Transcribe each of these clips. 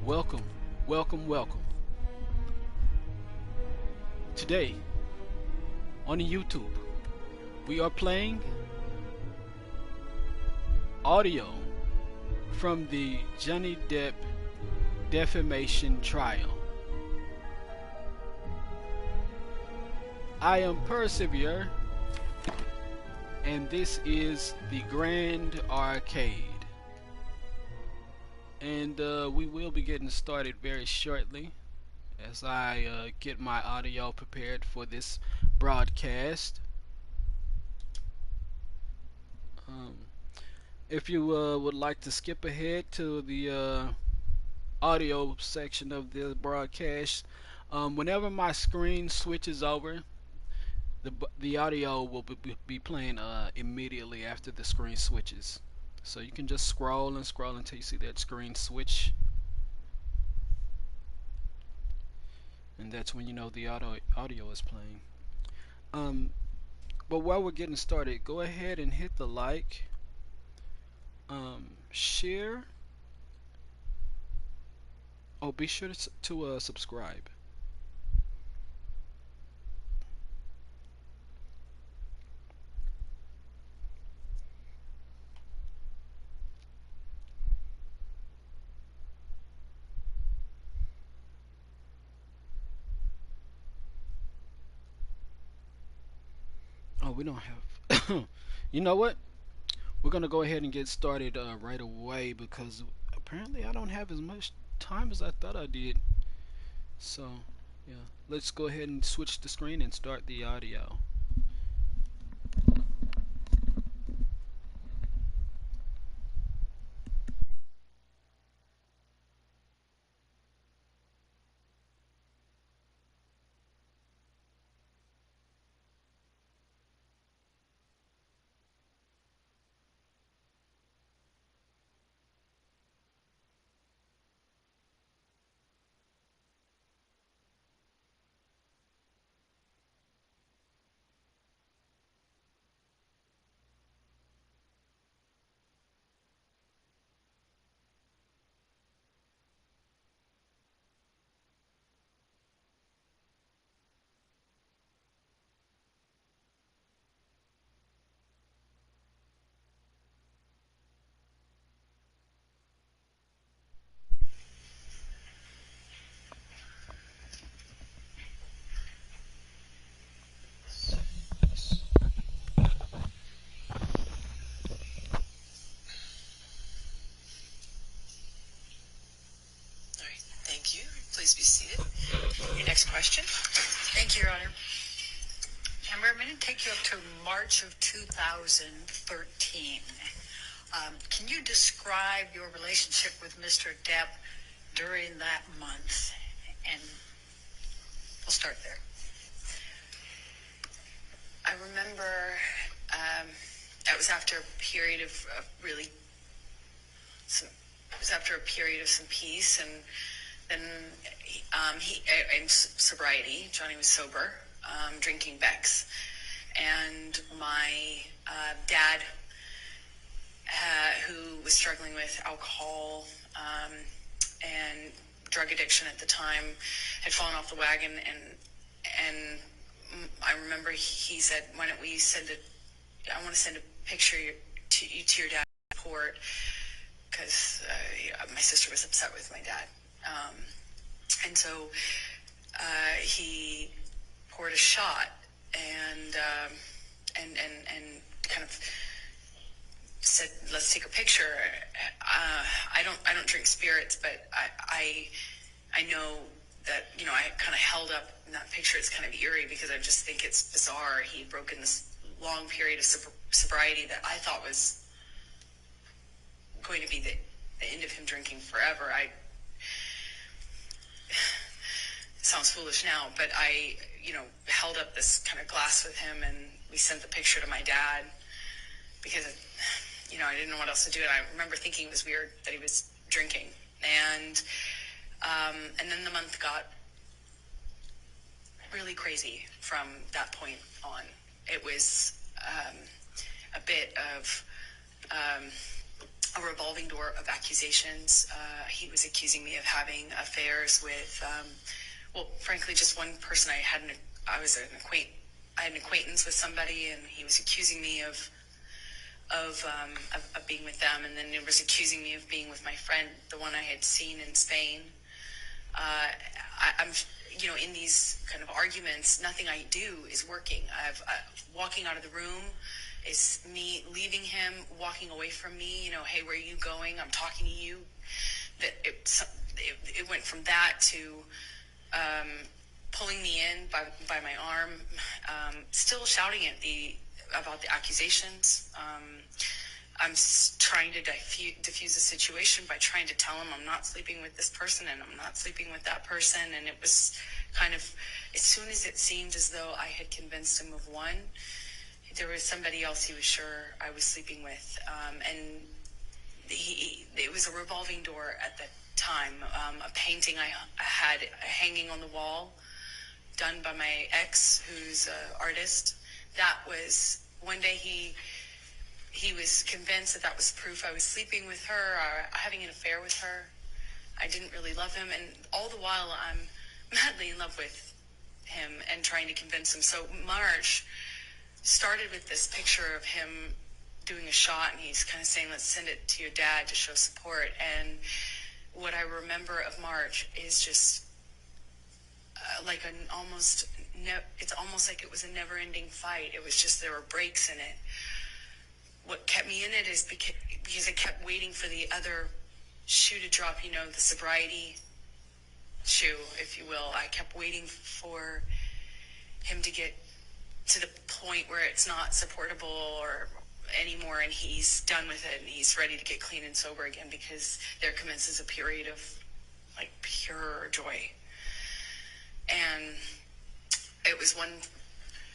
Welcome, welcome, welcome. Today on YouTube, we are playing audio from the Johnny Depp defamation trial. I am Persevere, and this is the Grand Arcade. And we will be getting started very shortly as I get my audio prepared for this broadcast. If you would like to skip ahead to the audio section of the broadcast, whenever my screen switches over, the audio will be playing immediately after the screen switches. So you can just scroll and scroll until you see that screen switch, and that's when you know the audio is playing. But while we're getting started, go ahead and hit the like, share. Oh, be sure to subscribe. Oh, we don't have. You know what? We're gonna go ahead and get started right away because apparently I don't have as much time as I thought I did. So, yeah, let's go ahead and switch the screen and start the audio. Thank you. Please be seated. Your next question. Thank you, Your Honor. Amber, I'm going to take you up to March of 2013. Can you describe your relationship with Mr. Depp during that month? And we'll start there. I remember that was after a period of some peace, and then he in sobriety. Johnny was sober, drinking Beck's, and my dad, who was struggling with alcohol and drug addiction at the time, had fallen off the wagon, and I remember he said, "Why don't we I want to send a picture to your dad's report," because my sister was upset with my dad. And so he poured a shot and kind of said, "Let's take a picture." I don't drink spirits, but I know that, I kind of held up in that picture. It's kind of eerie because I just think it's bizarre. He had broken this long period of sobriety that I thought was going to be the end of him drinking forever. It sounds foolish now, but I, held up this kind of glass with him, and we sent the picture to my dad because, I didn't know what else to do. And I remember thinking it was weird that he was drinking. And then the month got really crazy from that point on. It was a bit of a revolving door of accusations. He was accusing me of having affairs with, well, frankly, just one person. I had an acquaintance with somebody, and he was accusing me of being with them, and then he was accusing me of being with my friend, the one I had seen in Spain. I'm, in these kind of arguments, nothing I do is working. Walking out of the room is me leaving him, walking away from me. Hey, where are you going? I'm talking to you. That it went from that to pulling me in by my arm, still shouting about the accusations. I'm trying to diffuse the situation by trying to tell him I'm not sleeping with this person and I'm not sleeping with that person. And it was kind of, as soon as it seemed as though I had convinced him of one, there was somebody else he was sure I was sleeping with. And it was a revolving door at the time. A painting I had hanging on the wall, done by my ex, who's an artist. That was, one day he was convinced that was proof I was sleeping with her or having an affair with her. I didn't really love him, and all the while I'm madly in love with him and trying to convince him. So March started with this picture of him doing a shot, and he's kind of saying, let's send it to your dad to show support. And what I remember of March is just it's almost like it was a never-ending fight. It was just, there were breaks in it. What kept me in it is because I kept waiting for the other shoe to drop, the sobriety shoe, if you will. I kept waiting for him to get to the point where it's not supportable or anymore, and he's done with it and he's ready to get clean and sober again, because there commences a period of pure joy. And it was one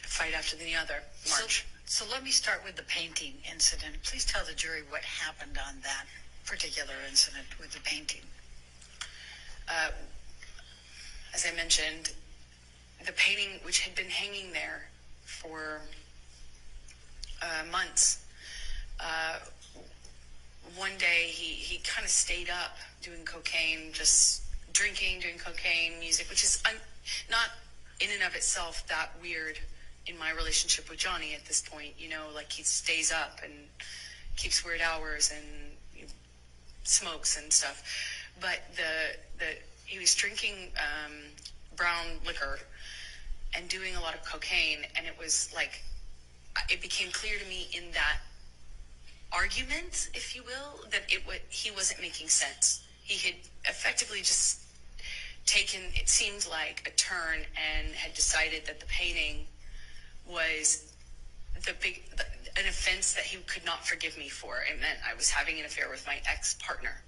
fight after the other. March. So let me start with the painting incident. Please tell the jury what happened on that particular incident with the painting. As I mentioned, the painting, which had been hanging there for months, one day he kind of stayed up doing cocaine, just drinking, doing cocaine, music, which is not in and of itself that weird in my relationship with Johnny at this point. He stays up and keeps weird hours and smokes and stuff. But he was drinking brown liquor and doing a lot of cocaine, and it was it became clear to me in that argument, if you will, that he wasn't making sense. He had effectively just taken, it seemed like, a turn and had decided that the painting was an offense that he could not forgive me for. It meant I was having an affair with my ex-partner,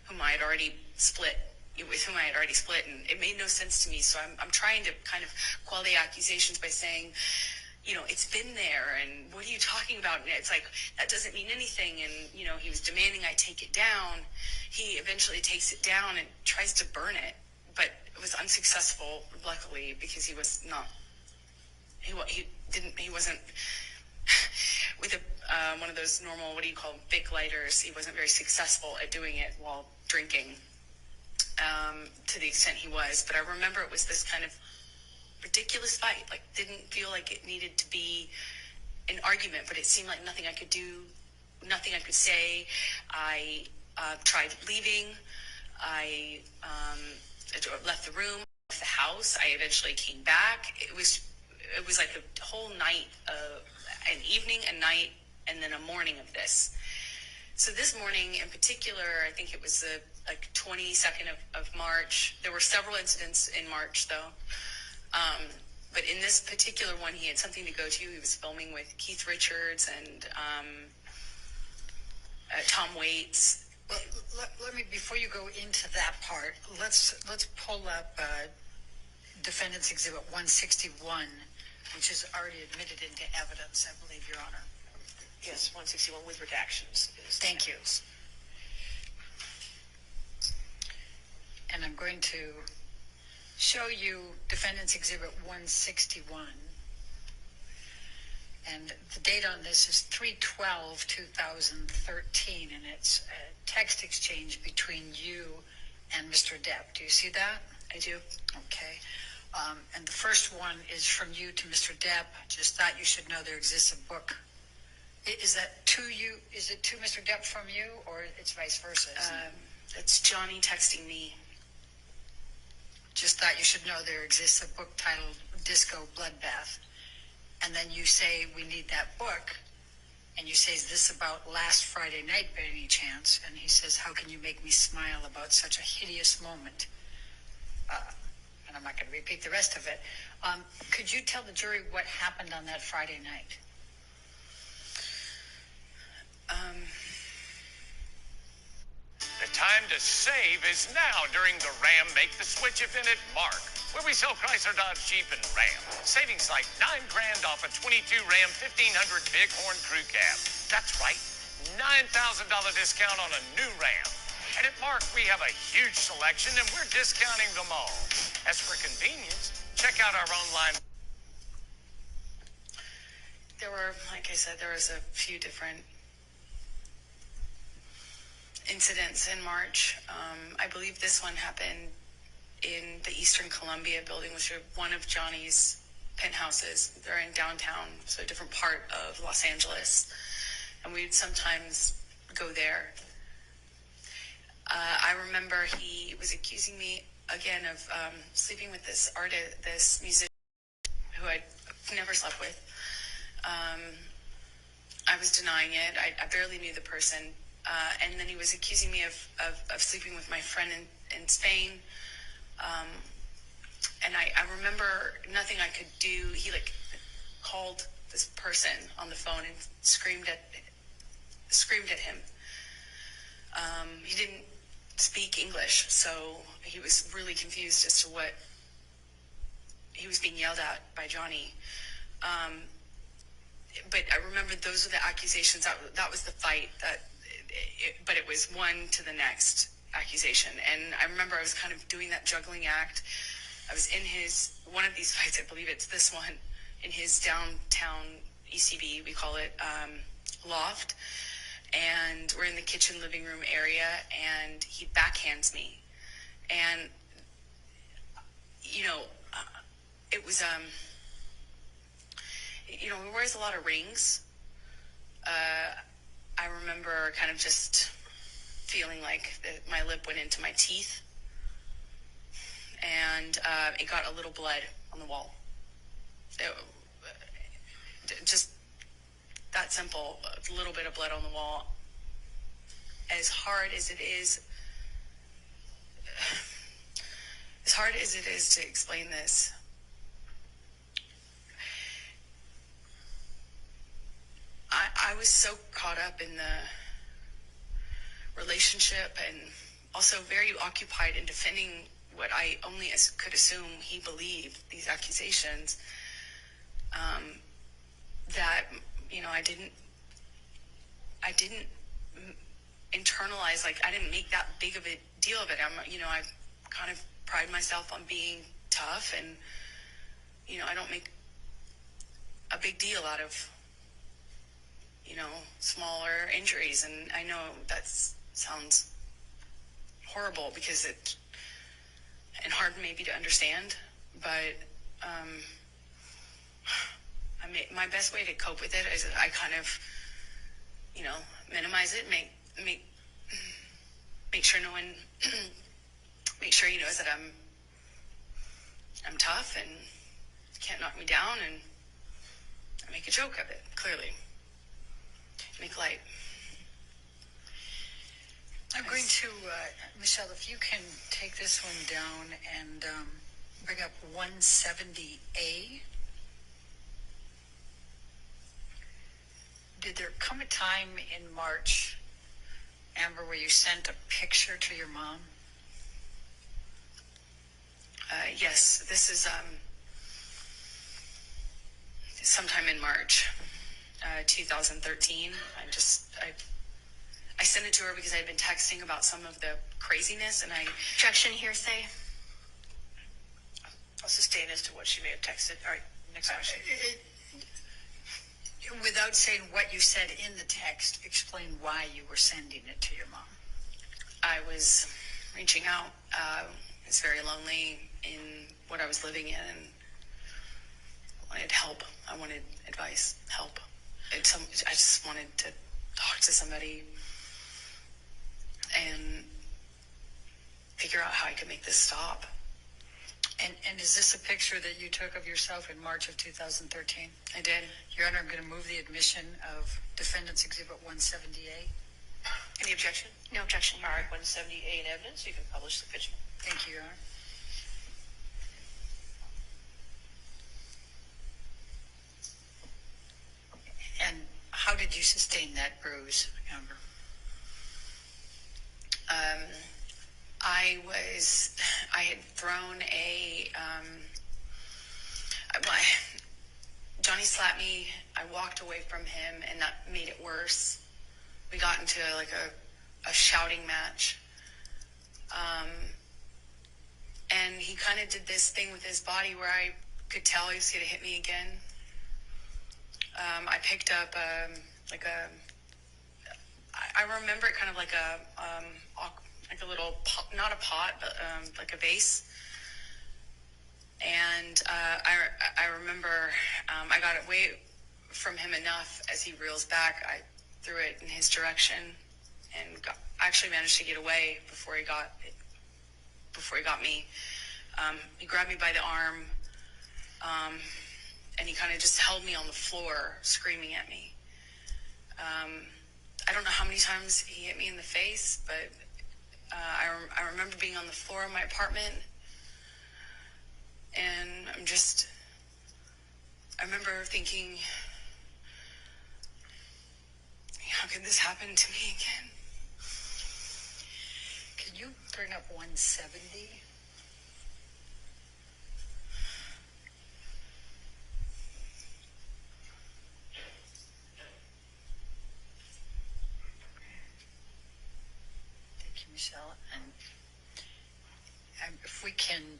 whom I had already split, and it made no sense to me. So I'm trying to kind of quell the accusations by saying, it's been there, and what are you talking about? And it's like, that doesn't mean anything. And, he was demanding I take it down. He eventually takes it down and tries to burn it, but it was unsuccessful, luckily, because he was not, he wasn't, with one of those normal, fake lighters, he wasn't very successful at doing it while drinking, to the extent he was. But I remember it was this kind of ridiculous fight, didn't feel like it needed to be an argument, but it seemed like nothing I could do, nothing I could say. I tried leaving. I left the room, left the house. I eventually came back. It was like a whole night, an evening, a night, and then a morning of this. So this morning in particular, I think it was the 22nd of March. There were several incidents in March, though. But in this particular one, he had something to go to. He was filming with Keith Richards and Tom Waits. Well, let me, before you go into that part, let's pull up Defendants Exhibit 161, which is already admitted into evidence, I believe, Your Honor. Yes, 161 with redactions. Thank you. And I'm going to show you Defendants Exhibit 161. And the date on this is 3/12/2013, and it's a text exchange between you and Mr. Depp. Do you see that? I do. Okay. And the first one is from you to Mr. Depp. Just thought you should know there exists a book. Is that to you? Is it to Mr. Depp from you, or it's vice versa? It's Johnny texting me. Just thought you should know there exists a book titled Disco Bloodbath. And then you say, we need that book. And you say, is this about last Friday night by any chance? And he says, how can you make me smile about such a hideous moment? And I'm not going to repeat the rest of it. Could you tell the jury what happened on that Friday night? The time to save is now during the Ram Make the Switch event at Mark, where we sell Chrysler, Dodge, Jeep, and Ram. Savings like $9,000 off a 22 Ram 1500 Bighorn Crew Cab. That's right, $9,000 discount on a new Ram. And at Mark, we have a huge selection, and we're discounting them all. As for convenience, check out our online. There were, like I said, there was a few different incidents in March. I believe this one happened in the Eastern Columbia building, which is one of Johnny's penthouses. They're in downtown, so a different part of Los Angeles. And we'd sometimes go there. I remember he was accusing me again of sleeping with this artist, this musician who I'd never slept with. I was denying it. I barely knew the person. And then he was accusing me of sleeping with my friend in Spain. And I remember nothing I could do. He called this person on the phone and screamed at him. He didn't speak English, so he was really confused as to what he was being yelled at by Johnny. But I remember those were the accusations. That was the fight. But it was one to the next accusation. And I remember I was kind of doing that juggling act. I was in one of these fights, I believe it's this one, in his downtown ECB, we call it, loft. And we're in the kitchen living room area, and he backhands me. And, it was, he wears a lot of rings. I remember kind of just feeling like my lip went into my teeth, and it got a little blood on the wall. Just that simple, a little bit of blood on the wall. As hard as it is to explain this, I was so caught up in the relationship and also very occupied in defending what I only could assume he believed, these accusations, that, I didn't internalize, I didn't make that big of a deal of it. I kind of pride myself on being tough, and, I don't make a big deal out of, smaller injuries. And I know that sounds horrible and hard maybe to understand, but my best way to cope with it is I kind of, minimize it, make sure no one, make sure he knows that I'm tough and can't knock me down, and I make a joke of it, clearly. Make light. I'm going to, Michelle, if you can take this one down and bring up 170A. Did there come a time in March, Amber, where you sent a picture to your mom? Yes, this is sometime in March 2013. I sent it to her because I had been texting about some of the craziness, and Objection, hearsay. I'll sustain as to what she may have texted. All right, next question. Without saying what you said in the text, explain why you were sending it to your mom. I was reaching out. I was very lonely in what I was living in, and I wanted help. I wanted advice, help. I just wanted to talk to somebody and figure out how I could make this stop. And is this a picture that you took of yourself in March of 2013? I did. Your Honor, I'm going to move the admission of Defendants Exhibit 170A. Any objection? No objection, Your All right, Honor. 170A in evidence. You can publish the picture. Thank you, Your Honor. And how did you sustain that bruise, Amber? I had thrown Johnny slapped me. I walked away from him, and that made it worse. We got into like a shouting match. And he kind of did this thing with his body where I could tell he was going to hit me again. I picked up I remember it kind of like a little pot, not a pot, but like a vase. And I remember I got away from him enough as he reels back. I threw it in his direction and I actually managed to get away before he got me. He grabbed me by the arm and he kind of just held me on the floor, screaming at me. I don't know how many times he hit me in the face, but I remember being on the floor of my apartment, and I remember thinking, how could this happen to me again? Can you bring up 170? Michelle, and if we can,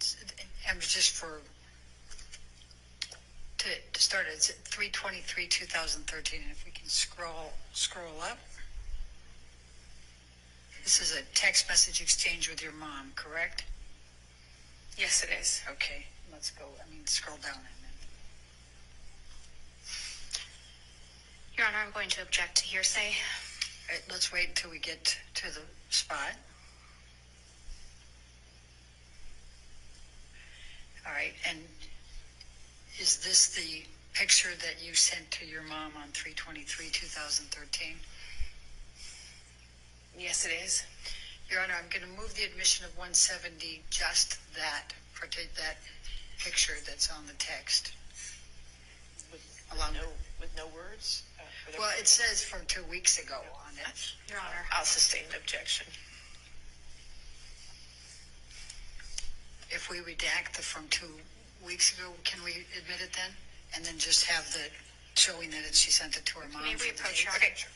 and just to start, it's at 3/23/2013, and if we can scroll up. This is a text message exchange with your mom, correct? Yes, it is. Okay, let's go. Scroll down a minute. Your Honor, I'm going to object to hearsay. All right, let's wait until we get to the spot. All right, and is this the picture that you sent to your mom on 3/23/2013? Yes, it is. Your Honor, I'm going to move the admission of 170, just that picture that's on the text. With no words? Well, it says from 2 weeks ago on it. Your Honor. I'll sustain the objection. If we redact the from 2 weeks ago, can we admit it then? And then just have the showing that she sent it to her mom? May we approach, Your Honor? Okay, sure.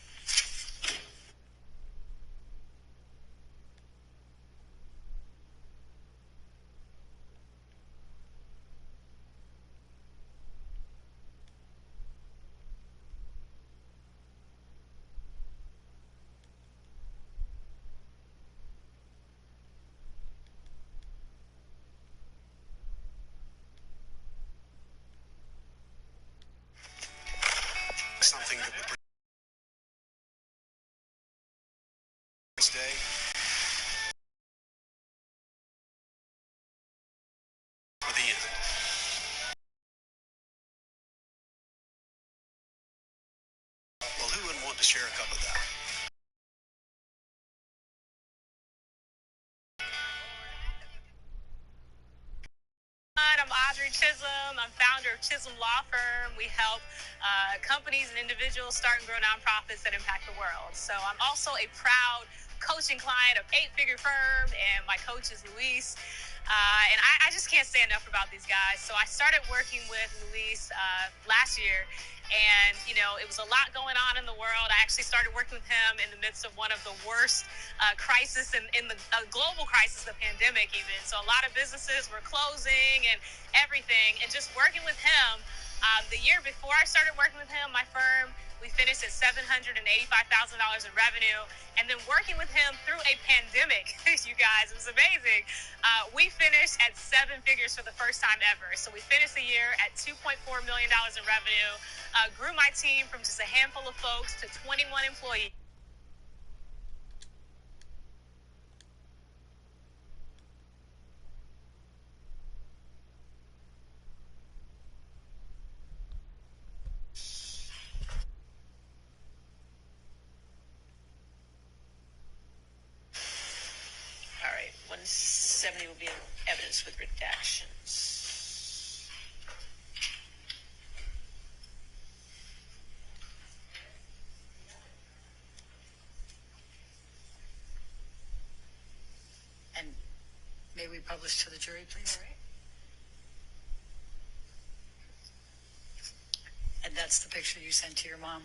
Something that would bring this day. For the end. Well, who wouldn't want to share a cup of that? I'm Audrey Chisholm. I'm founder of Chisholm Law Firm. We help companies and individuals start and grow nonprofits that impact the world. So I'm also a proud coaching client of 8-Figure Firm, and my coach is Luis. And I just can't say enough about these guys. So I started working with Luis last year, and, it was a lot going on in the world. I actually started working with him in the midst of one of the worst crises in the global crisis, the pandemic even. So a lot of businesses were closing and everything. And just working with him The year before I started working with him, my firm, we finished at $785,000 in revenue. And then working with him through a pandemic, you guys, it was amazing. We finished at seven figures for the first time ever. So we finished the year at $2.4 million in revenue, grew my team from just a handful of folks to 21 employees. All right, 170 will be evidence with redactions. And may we publish to the jury, please? All right. And that's the picture you sent to your mom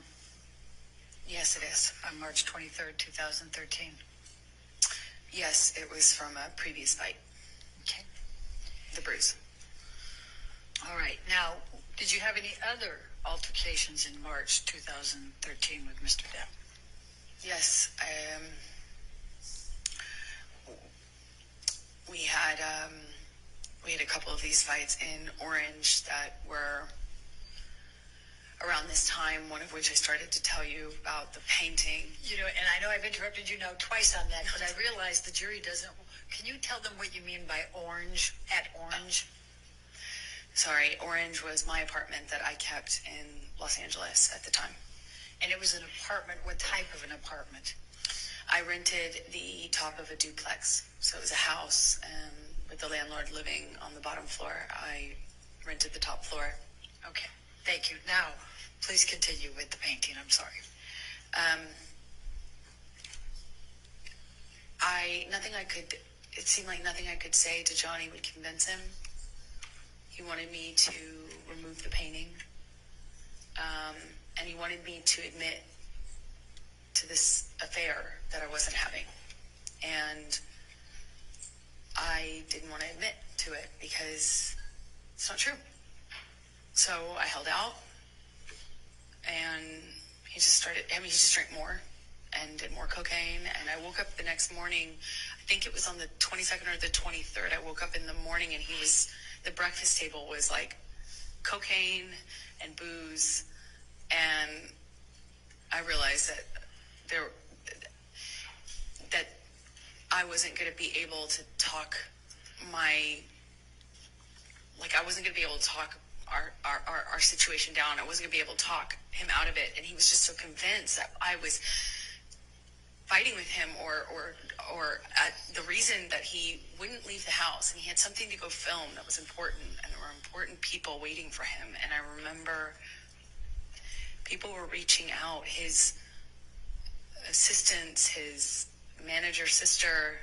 Yes, it is. on March 23rd, 2013. Yes, it was from a previous fight, Okay. the bruise. All right. Now, did you have any other altercations in March 2013 with Mr. Depp? Yes, we had a couple of these fights in Orange that were around this time, one of which I started to tell you about the painting. You know, and I know I've interrupted you now twice on that, but I realize the jury doesn't. Can you tell them what you mean by orange, at Orange? Sorry, Orange was my apartment that I kept in Los Angeles at the time. And it was an apartment. What type of an apartment? I rented the top of a duplex. So it was a house with the landlord living on the bottom floor. I rented the top floor. Okay. Thank you. Now, please continue with the painting. I'm sorry. It seemed like nothing I could say to Johnny would convince him. He wanted me to remove the painting. And he wanted me to admit to this affair that I wasn't having. And I didn't want to admit to it because it's not true. So I held out, and he just drank more and did more cocaine. And I woke up the next morning, I think it was on the 22nd or the 23rd. I woke up in the morning and the breakfast table was like cocaine and booze. And I realized that I wasn't going to be able to talk I wasn't going to be able to talk our situation down. I wasn't going to be able to talk him out of it. And he was just so convinced that I was fighting with him or the reason that he wouldn't leave the house, and he had something to go film that was important, and there were important people waiting for him. And I remember people were reaching out, his assistants, his manager, sister,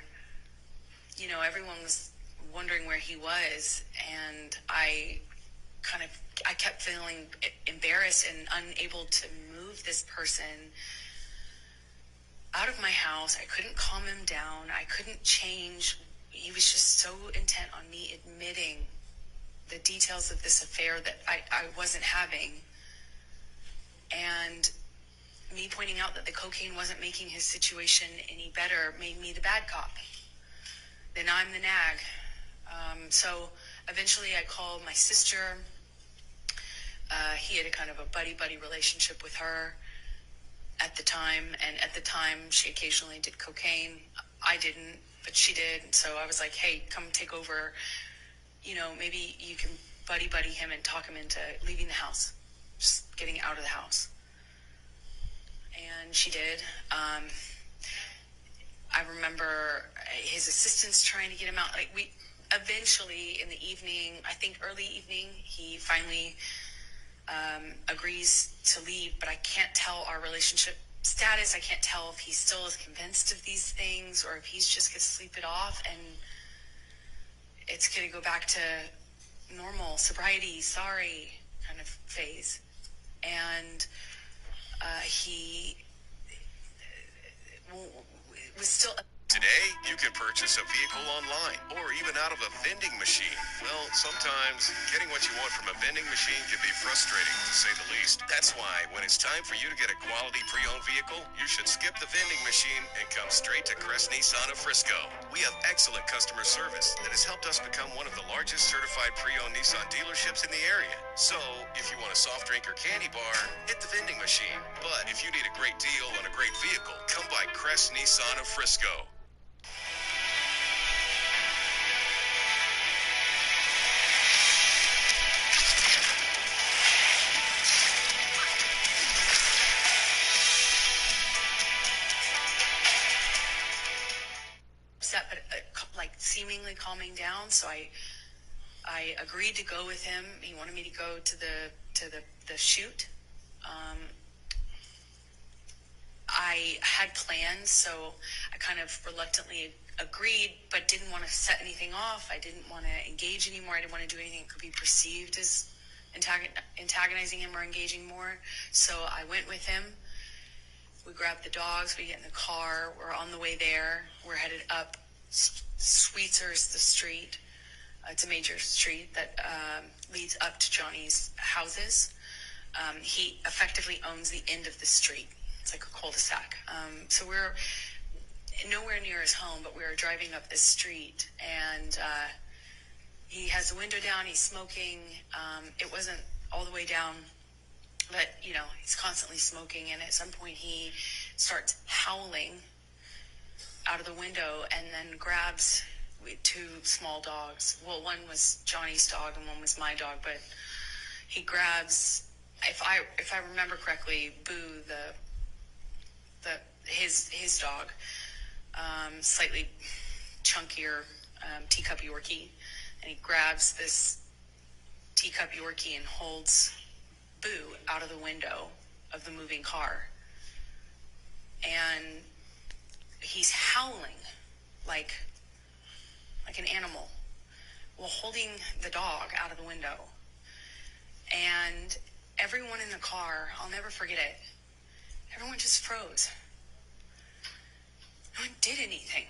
everyone was wondering where he was. And I kept feeling embarrassed and unable to move this person out of my house. I couldn't calm him down. I couldn't change. He was just so intent on me admitting the details of this affair that I wasn't having. And me pointing out that the cocaine wasn't making his situation any better made me the bad cop. Then I'm the nag. So eventually I called my sister. He had a kind of a buddy-buddy relationship with her at the time. And at the time, she occasionally did cocaine. I didn't, but she did. So I was like, hey, come take over. Maybe you can buddy him and talk him into leaving the house, just getting out of the house. And she did. I remember his assistants trying to get him out. Eventually in the evening, I think early evening, he finally agrees to leave, but I can't tell our relationship status. I can't tell if he still is convinced of these things or if he's just going to sleep it off and it's going to go back to normal sobriety, sorry kind of phase. And he was still Today, you can purchase a vehicle online or even out of a vending machine. Well, sometimes getting what you want from a vending machine can be frustrating, to say the least. That's why when it's time for you to get a quality pre-owned vehicle, you should skip the vending machine and come straight to Crest Nissan of Frisco. We have excellent customer service that has helped us become one of the largest certified pre-owned Nissan dealerships in the area. So, if you want a soft drink or candy bar, hit the vending machine. But if you need a great deal on a great vehicle, come by Crest Nissan of Frisco. Upset, but like seemingly calming down. So I agreed to go with him. He wanted me to go to the shoot. I had plans, so I kind of reluctantly agreed, but didn't want to set anything off. I didn't want to engage anymore. I didn't want to do anything that could be perceived as antagonizing him or engaging more. So I went with him. We grabbed the dogs. We get in the car. We're on the way there. We're headed up Sweetser's the street. It's a major street that leads up to Johnny's houses. He effectively owns the end of the street. It's like a cul-de-sac. So we're nowhere near his home, but we were driving up this street, and he has the window down. He's smoking. It wasn't all the way down, but, you know, he's constantly smoking, and at some point he starts howling out of the window and then grabs two small dogs. Well, one was Johnny's dog and one was my dog, but he grabs, if I remember correctly, Boo, his dog, slightly chunkier teacup Yorkie, and he grabs this teacup Yorkie and holds Boo out of the window of the moving car, and he's howling like an animal while holding the dog out of the window. And everyone in the car, I'll never forget it, everyone just froze. No one did anything.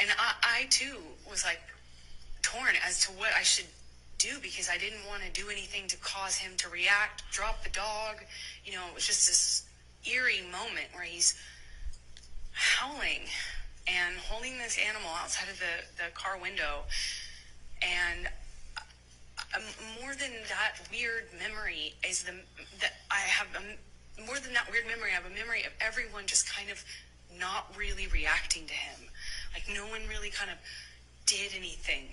And I too was like torn as to what I should do, because I didn't want to do anything to cause him to react, drop the dog. You know, it was just this eerie moment where he's howling and holding this animal outside of the car window. And more than that weird memory is more than that weird memory, I have a memory of everyone just kind of not really reacting to him. Like, no one really kind of did anything.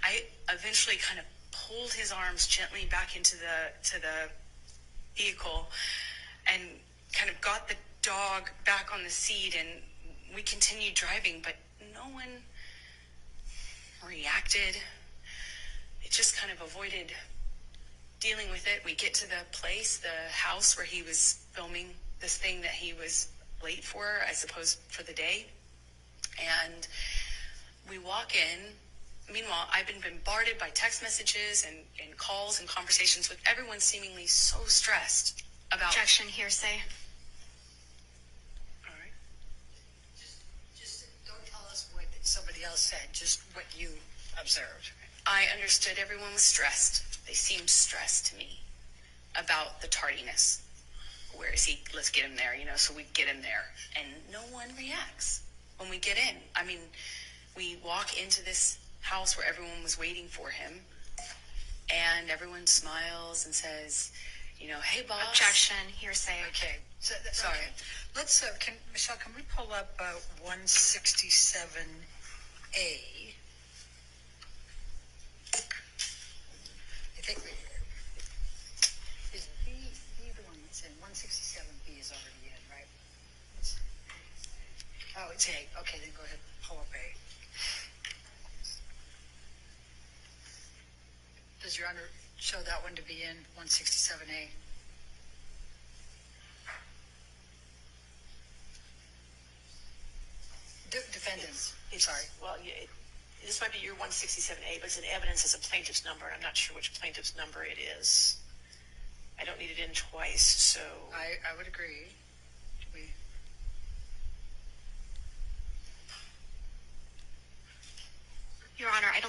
I eventually kind of pulled his arms gently back into the vehicle and kind of got the dog back on the seat, and we continued driving, but no one reacted. It just kind of avoided dealing with it. We get to the place, the house where he was filming this thing that he was late for, I suppose, for the day. And we walk in. Meanwhile, I've been bombarded by text messages and calls and conversations with everyone seemingly so stressed about... Objection, hearsay. All right. Just don't tell us what somebody else said, just what you observed. I understood everyone was stressed. They seemed stressed to me about the tardiness. Where is he? Let's get him there, so we get him there. And no one reacts when we get in. I mean, we walk into this house where everyone was waiting for him, and everyone smiles and says, hey, boss. Objection, hearsay. Okay. So, Sorry. Okay. Let's, Michelle, can we pull up 167A? I think is B the one that's in? 167B is already in, right? It's A. Okay, then go ahead and pull up A. Does your honor show that one to be in 167A? Defendants. Sorry. Well, this might be your 167A, but it's an evidence as a plaintiff's number. I'm not sure which plaintiff's number it is. I don't need it in twice, so... I would agree.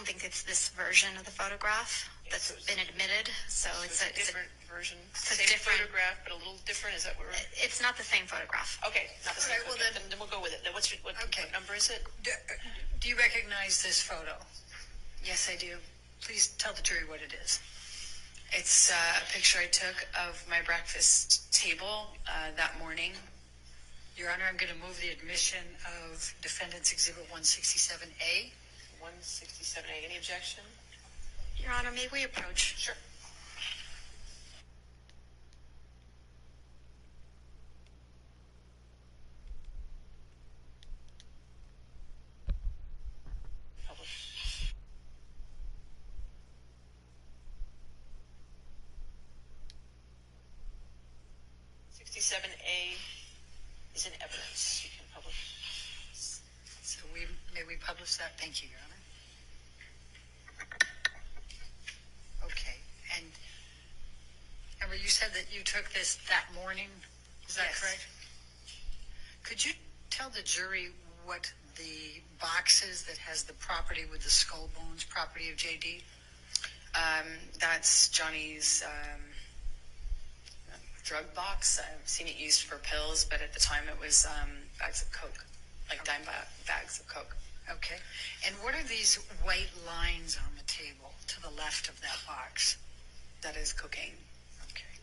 don't think it's this version of the photograph that's been admitted. So it's a different version. It's a Same different photograph, but a little different. Is that what we're? It's not the same photograph. Okay, not the same. All right, well, photograph. Then we'll go with it. Then what number is it? Do you recognize this photo? Yes, I do. Please tell the jury what it is. It's a picture I took of my breakfast table that morning. Your Honor, I'm going to move the admission of Defendants Exhibit 167A. 167A. Any objection? Your Honor, may we approach? Sure. Publish. A is in evidence. You can publish. So may we publish that? Thank you, Your Honor. Okay. And Amber, you said that you took this that morning. Is that Yes. correct? Could you tell the jury what the box is that has the property with the skull bones, property of JD? That's Johnny's drug box. I've seen it used for pills, but at the time it was bags of Coke, like dime bags of Coke. Okay. And what are these white lines on the table to the left of that box? That is cocaine. Okay.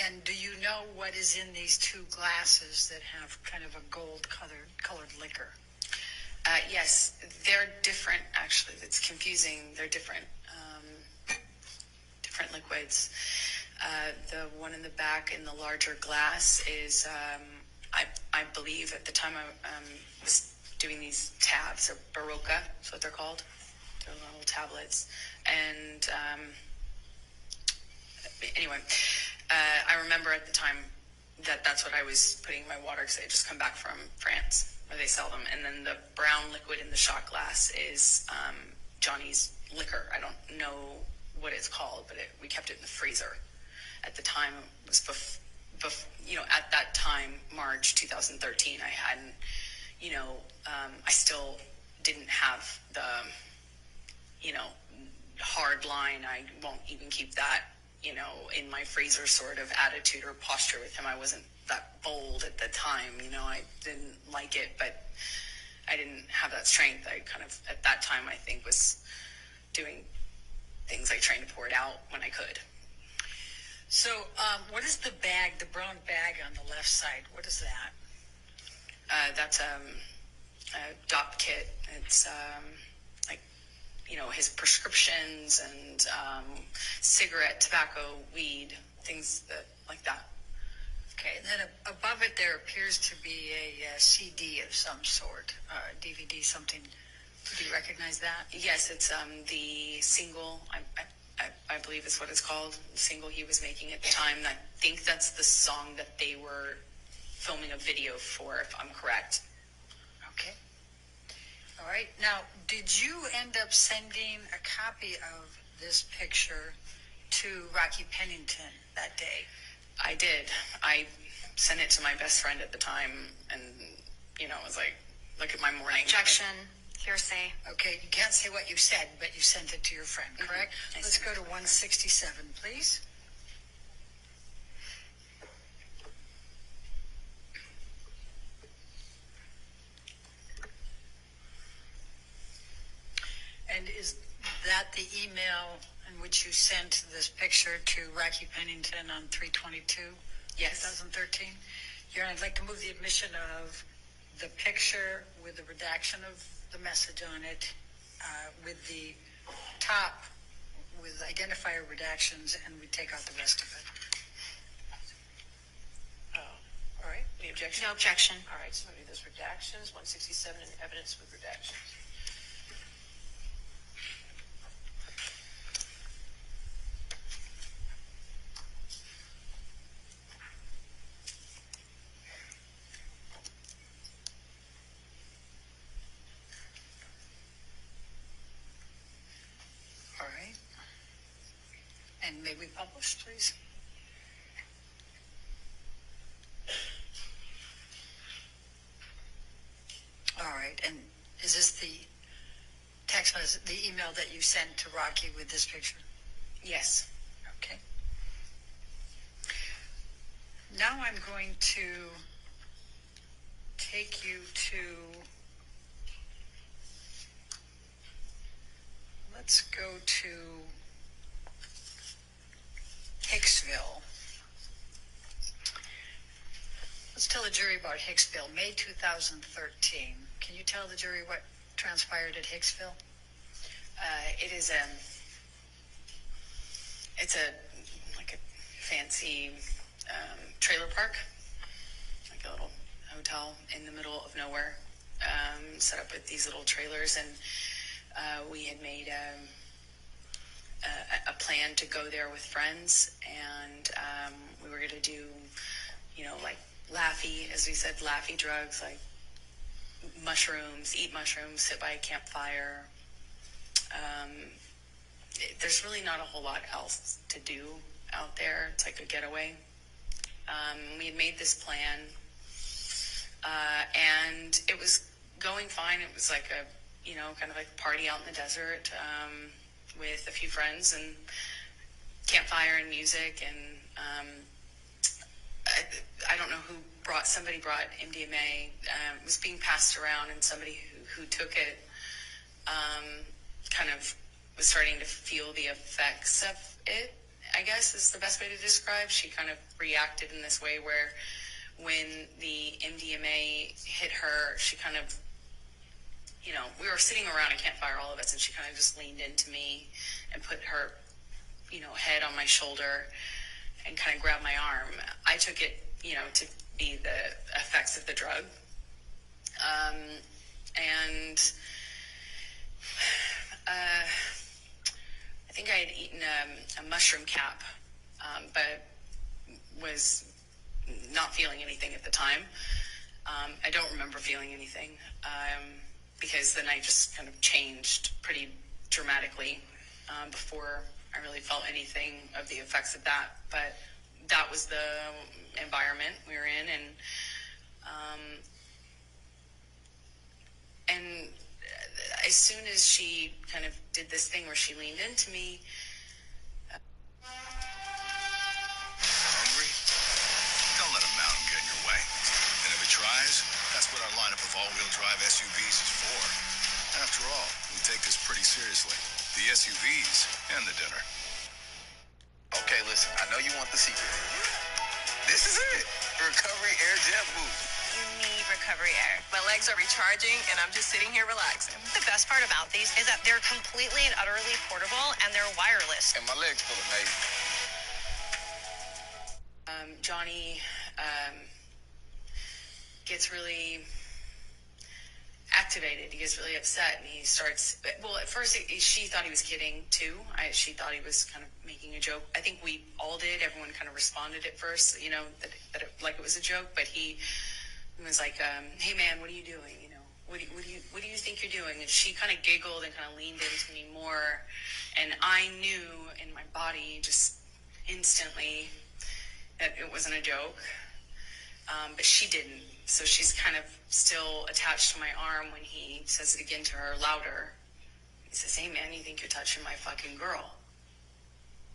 And do you know what is in these two glasses that have kind of a gold colored liquor? Yes, they're different, actually. It's confusing. They're different liquids. The one in the back in the larger glass is, I believe at the time I was doing these tabs, or Baroka, is what they're called. They're little tablets. And anyway, I remember at the time that's what I was putting in my water because I had just come back from France where they sell them. And then the brown liquid in the shot glass is Johnny's liquor. I don't know what it's called, but we kept it in the freezer. At the time, it was at that time, March 2013, I hadn't, I still didn't have the, hard line. I won't even keep that, in my freezer sort of attitude or posture with him. I wasn't that bold at the time, I didn't like it, but I didn't have that strength. I kind of, at that time, I think was doing things like trying to pour it out when I could. So what is the bag, the brown bag on the left side? What is that? That's a DOP kit. It's his prescriptions and cigarette, tobacco, weed, things like that. Okay, and then above it there appears to be a CD of some sort, DVD, something. Do you recognize that? Yes, it's the single, I believe is what it's called, the single he was making at the time. And I think that's the song that they were filming a video for, if I'm correct. Okay. All right. Now, did you end up sending a copy of this picture to Rocky Pennington that day? I did. I sent it to my best friend at the time, and, it was like, look at my morning. Objection. Hearsay. Okay, you can't say what you said, but you sent it to your friend, correct? Mm-hmm. Let's go to 167, please. And is that the email in which you sent this picture to Rocky Pennington on 3/22, Yes. 2013? Your Honor, I'd like to move the admission of the picture with the redaction of the message on it, with the top with identifier redactions, and we take out the rest of it. All right. Any objection? No objection. All right. So maybe those redactions, 167 in evidence with redactions. All right. And may we publish, please? All right. And is Is this the text message, the email that you sent to Rocky with this picture? Yes. Okay. Now I'm going to take you to, let's go to Hicksville. Let's tell the jury about Hicksville, May 2013. Can you tell the jury what transpired at Hicksville? It is it's like a fancy trailer park, like a little hotel in the middle of nowhere, set up with these little trailers, and we had made a plan to go there with friends, and we were going to do, like laughy, as we said, laughy drugs, like mushrooms, eat mushrooms, sit by a campfire. There's really not a whole lot else to do out there. It's like a getaway. We had made this plan, and it was going fine. It was like a, kind of like a party out in the desert, with a few friends and campfire and music. And I don't know somebody brought MDMA. It was being passed around, and somebody who took it kind of was starting to feel the effects of it, I guess is the best way to describe. She kind of reacted in this way where when the MDMA hit her, she kind of, we were sitting around a campfire, all of us, and she kind of just leaned into me and put her, head on my shoulder and kind of grabbed my arm. I took it, to be the effects of the drug. And I think I had eaten a mushroom cap, but was not feeling anything at the time. I don't remember feeling anything, because the night just kind of changed pretty dramatically before I really felt anything of the effects of that. But that was the environment we were in, and as soon as she kind of did this thing where she leaned into me. Hungry? Don't let a mountain get in your way. And if it tries, that's what our lineup of all-wheel drive SUVs is for. After all, we take this pretty seriously. The SUVs and the dinner. Okay, listen, I know you want the secret. This is it. Recovery Air Jet Boost. You need recovery air. My legs are recharging, and I'm just sitting here relaxing. The best part about these is that they're completely and utterly portable, and they're wireless. And my legs feel amazing. Johnny gets really activated. He gets really upset, and he starts. Well, at first she thought he was kidding too. She thought he was kind of making a joke. I think we all did. Everyone kind of responded at first, that like it was a joke. But he was like, "Hey man, what are you doing? What do you think you're doing?" And she kind of giggled and kind of leaned into me more, and I knew in my body just instantly that it wasn't a joke. But she didn't. So she's kind of still attached to my arm when he says it again to her louder. He says, "Hey man, you think you're touching my fucking girl?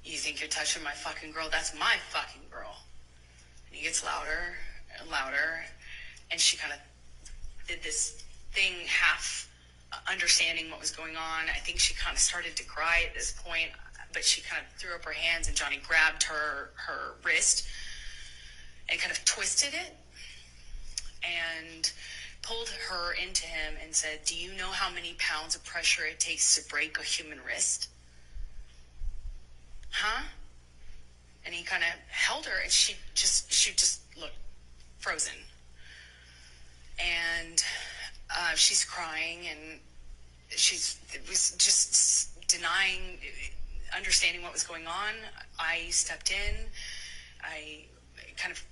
You think you're touching my fucking girl? That's my fucking girl." And he gets louder and louder. And she kind of did this thing, half understanding what was going on. I think she kind of started to cry at this point, but she kind of threw up her hands, and Johnny grabbed her wrist and kind of twisted it and pulled her into him and said, "Do you know how many pounds of pressure it takes to break a human wrist? Huh?" And he kind of held her, and she just looked frozen. And she's crying, and it was just denying understanding what was going on. I stepped in. I kind of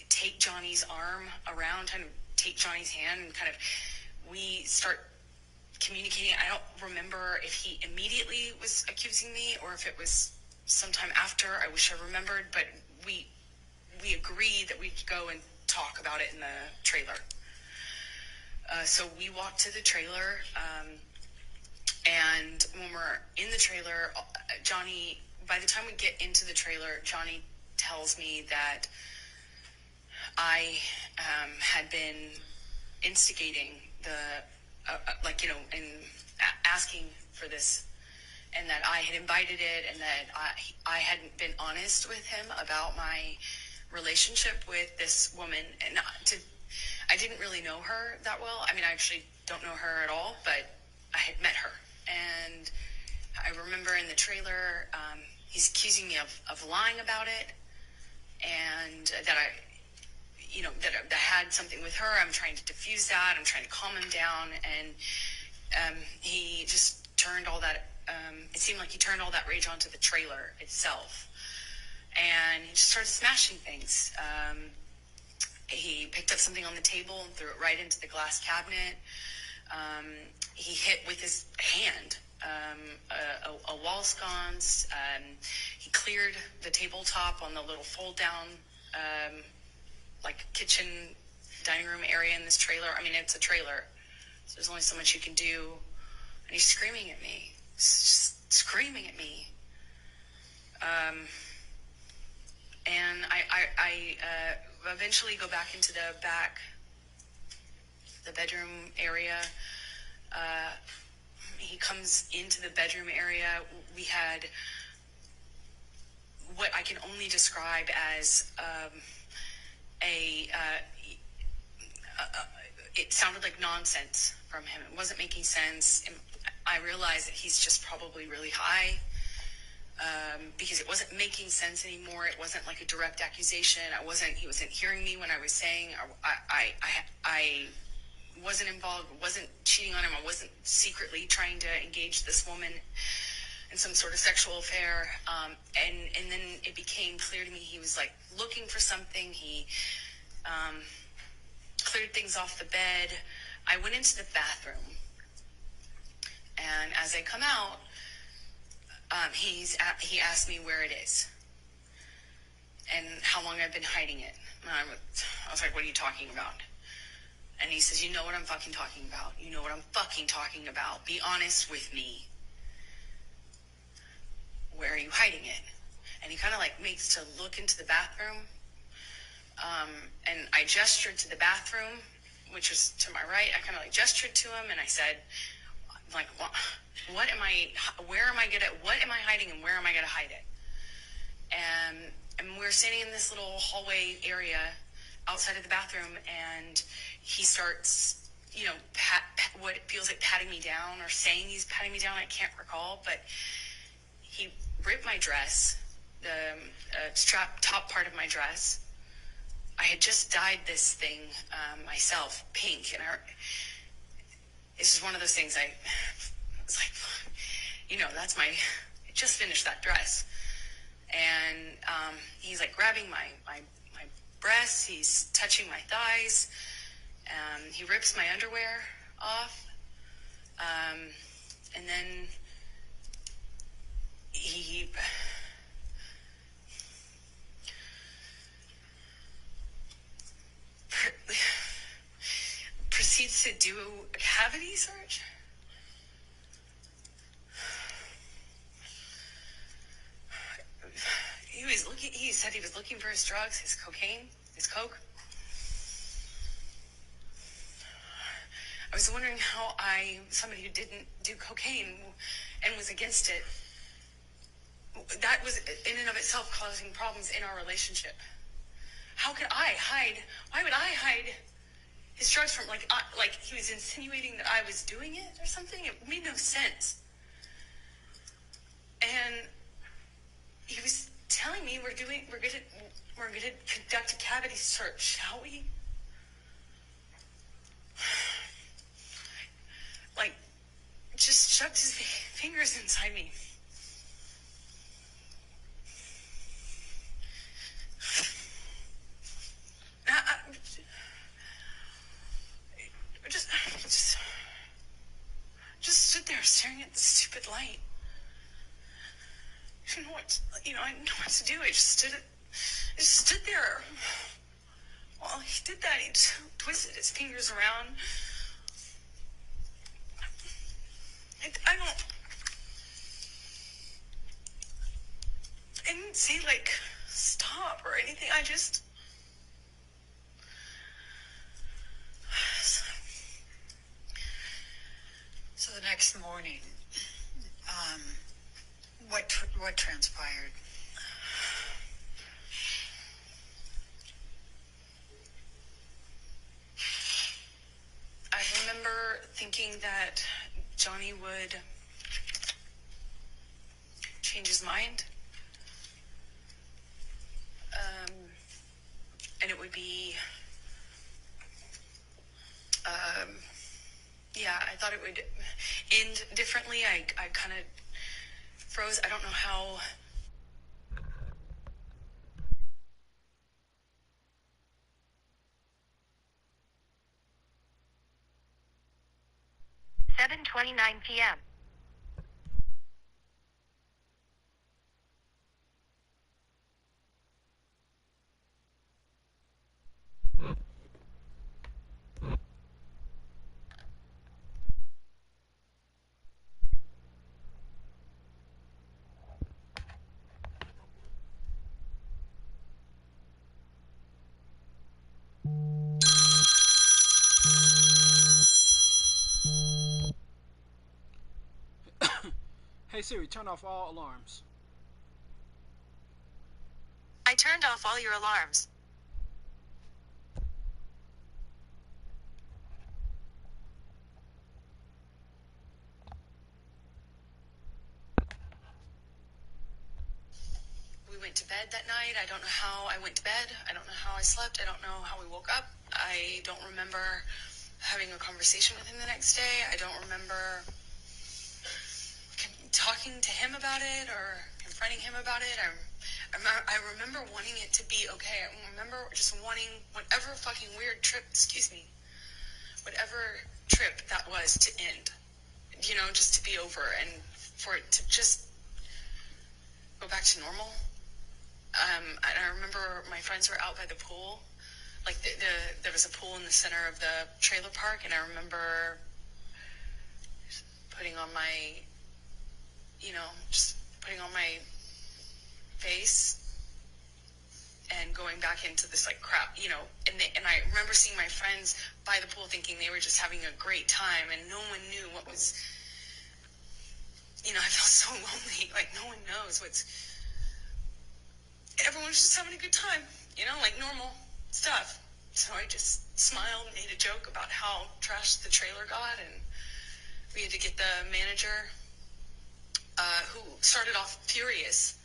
take Johnny's arm around, kind of take Johnny's hand, and kind of we start communicating. I don't remember if he immediately was accusing me or if it was sometime after. I wish I remembered, but we agreed that we'd go and talk about it in the trailer. So we walked to the trailer, and when we're in the trailer, Johnny, by the time we get into the trailer, Johnny tells me that I had been instigating the, and asking for this, and that I had invited it, and that I hadn't been honest with him about my relationship with this woman. And I didn't really know her that well. I mean, I actually don't know her at all, but I had met her. And I remember in the trailer, he's accusing me of lying about it, and that that I had something with her. I'm trying to diffuse that. I'm trying to calm him down. And he just turned all that, it seemed like he turned all that rage onto the trailer itself. And he just started smashing things. He picked up something on the table and threw it right into the glass cabinet. He hit with his hand a wall sconce. He cleared the tabletop on the little fold-down, like kitchen, dining room area in this trailer. I mean, it's a trailer, so there's only so much you can do. And he's screaming at me. Just screaming at me. And I eventually go back into the bedroom area. He comes into the bedroom area. We had what I can only describe as it sounded like nonsense from him. It wasn't making sense. And I realized that he's just probably really high. Because it wasn't making sense anymore. It wasn't like a direct accusation. He wasn't hearing me when I was saying I wasn't involved, wasn't cheating on him. I wasn't secretly trying to engage this woman in some sort of sexual affair. And then it became clear to me he was like looking for something. He cleared things off the bed. I went into the bathroom, and as I come out, he asked me where it is and how long I've been hiding it. And I was like, what are you talking about? And he says, you know what I'm fucking talking about. You know what I'm fucking talking about. Be honest with me. Where are you hiding it? And he kind of like makes to look into the bathroom. And I gestured to the bathroom, which was to my right. I kind of like gestured to him, and I said, like, what am I hiding, and where am I going to hide it? And we're standing in this little hallway area outside of the bathroom, and he starts, what it feels like patting me down, or saying he's patting me down. I can't recall, but he ripped my dress, the top part of my dress. I had just dyed this thing myself pink, and this is one of those things I was like, I just finished that dress. And he's like grabbing my breasts, he's touching my thighs, he rips my underwear off, and then he proceeds to do a cavity search. He said he was looking for his drugs, his cocaine, his coke. I was wondering how somebody who didn't do cocaine and was against it, that was in and of itself causing problems in our relationship. How could I hide? Why would I hide his drugs from, like he was insinuating that I was doing it or something? It made no sense. And he was telling me we're gonna conduct a cavity search, shall we? Like, just shoved his fingers inside me. Just stood there staring at the stupid light. I didn't know what to do. I just stood there. While he did that, he just twisted his fingers around say, like, stop or anything. I just... So the next morning, what transpired? I remember thinking that Johnny would change his mind. And it would be, yeah, I thought it would end differently. I kind of froze. I don't know how. p.m. Hey Siri, turn off all alarms. I turned off all your alarms. We went to bed that night. I don't know how I went to bed. I don't know how I slept. I don't know how we woke up. I don't remember having a conversation with him the next day. I don't remember talking to him about it or confronting him about it. I remember wanting it to be okay. I remember just wanting whatever fucking weird trip, whatever trip that was to end. You know, just to be over and for it to just go back to normal. And I remember my friends were out by the pool. Like, there was a pool in the center of the trailer park, and I remember putting on my, just putting on my face and going back into this, like, crowd, and I remember seeing my friends by the pool thinking they were just having a great time, and no one knew what was, I felt so lonely. Like, no one knows everyone's just having a good time, like normal stuff. So I just smiled and made a joke about how trashed the trailer got, and we had to get the manager, who started off furious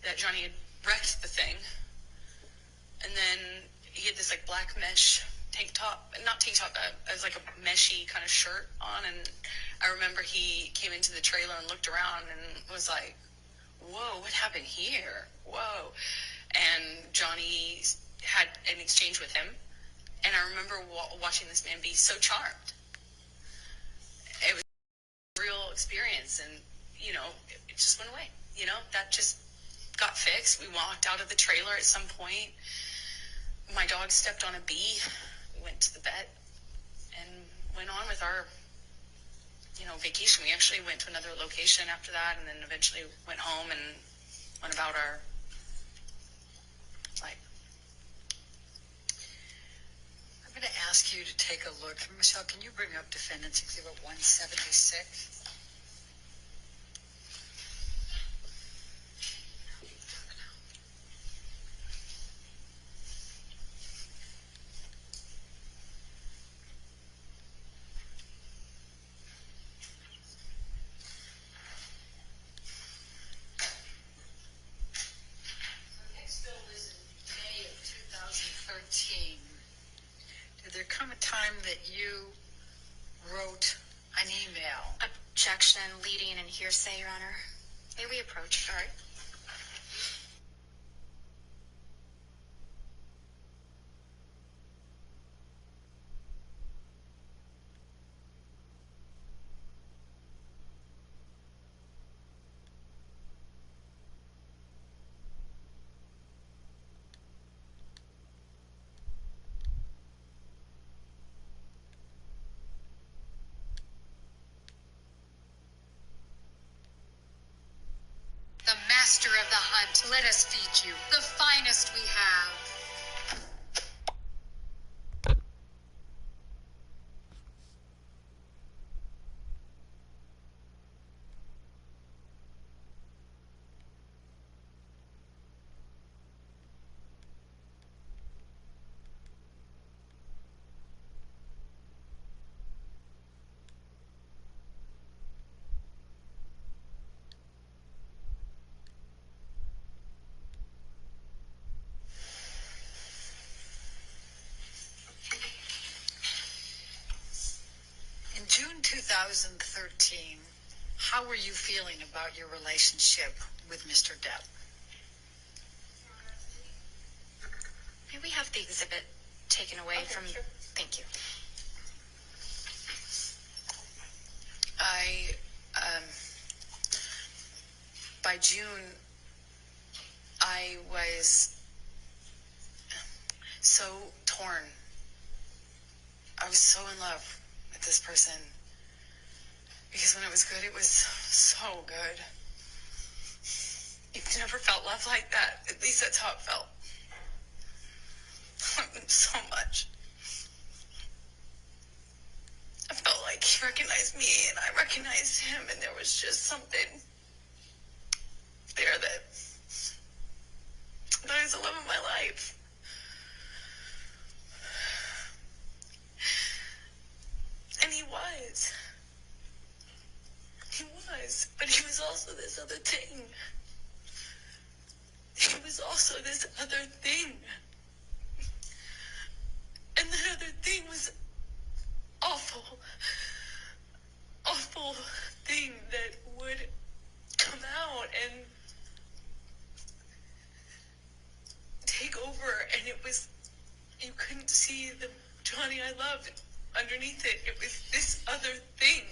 that Johnny had wrecked the thing. And then he had this, like, black mesh tank top, not tank top, it was like a meshy kind of shirt on, and I remember he came into the trailer and looked around and was like, whoa, what happened here? Whoa. And Johnny had an exchange with him, and I remember watching this man be so charmed. It was a real experience, and, it just went away. That just got fixed. We walked out of the trailer at some point. My dog stepped on a bee. We went to the vet and went on with our, vacation. We actually went to another location after that, and then eventually went home and went about our life. I'm going to ask you to take a look. Michelle, can you bring up Defendants Exhibit 176? Did there come a time that you wrote an email? Objection, leading, and hearsay, Your Honor. May we approach? All right. The master of the hunt. Let us feed you, the finest we have. In June 2013, how were you feeling about your relationship with Mr. Depp? May we have the exhibit taken away from... Sure. Thank you. By June, I was so torn. I was so in love with this person. Because when it was good, it was so good. You've never felt love like that. At least that's how it felt. So much. I felt like he recognized me and I recognized him, and there was just something there that is the love of my life. And he was. He was. But he was also this other thing. He was also this other thing. And that other thing was awful. Awful thing that would come out and take over, and it was, you couldn't see the Johnny I loved underneath it. It was this other thing.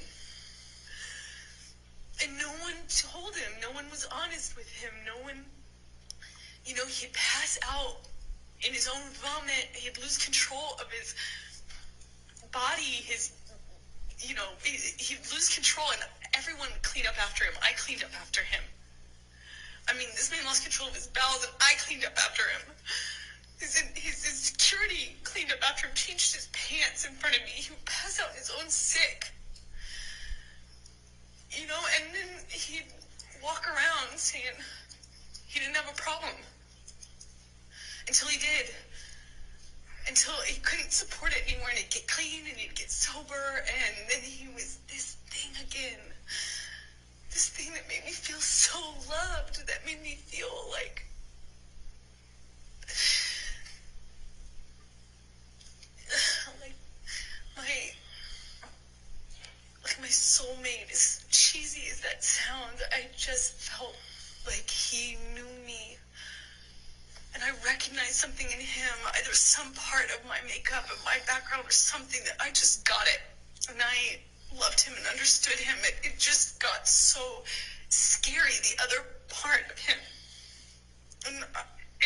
And no one told him. No one was honest with him. No one, he'd pass out in his own vomit. He'd lose control of his body, he'd lose control, and everyone would clean up after him. I cleaned up after him. I mean, this man lost control of his bowels, and I cleaned up after him. His security cleaned up after him, changed his pants in front of me. He would pass out his own sick. And then he'd walk around saying he didn't have a problem. Until he did. Until he couldn't support it anymore, and he'd get clean, and he'd get sober, and then he was this thing again. This thing that made me feel so loved, that made me feel like my soulmate. As cheesy as that sounds, I just felt like he knew me. And I recognized something in him. Either some part of my makeup and my background or something that I just got it. And I loved him and understood him. It just got so scary, the other part of him. And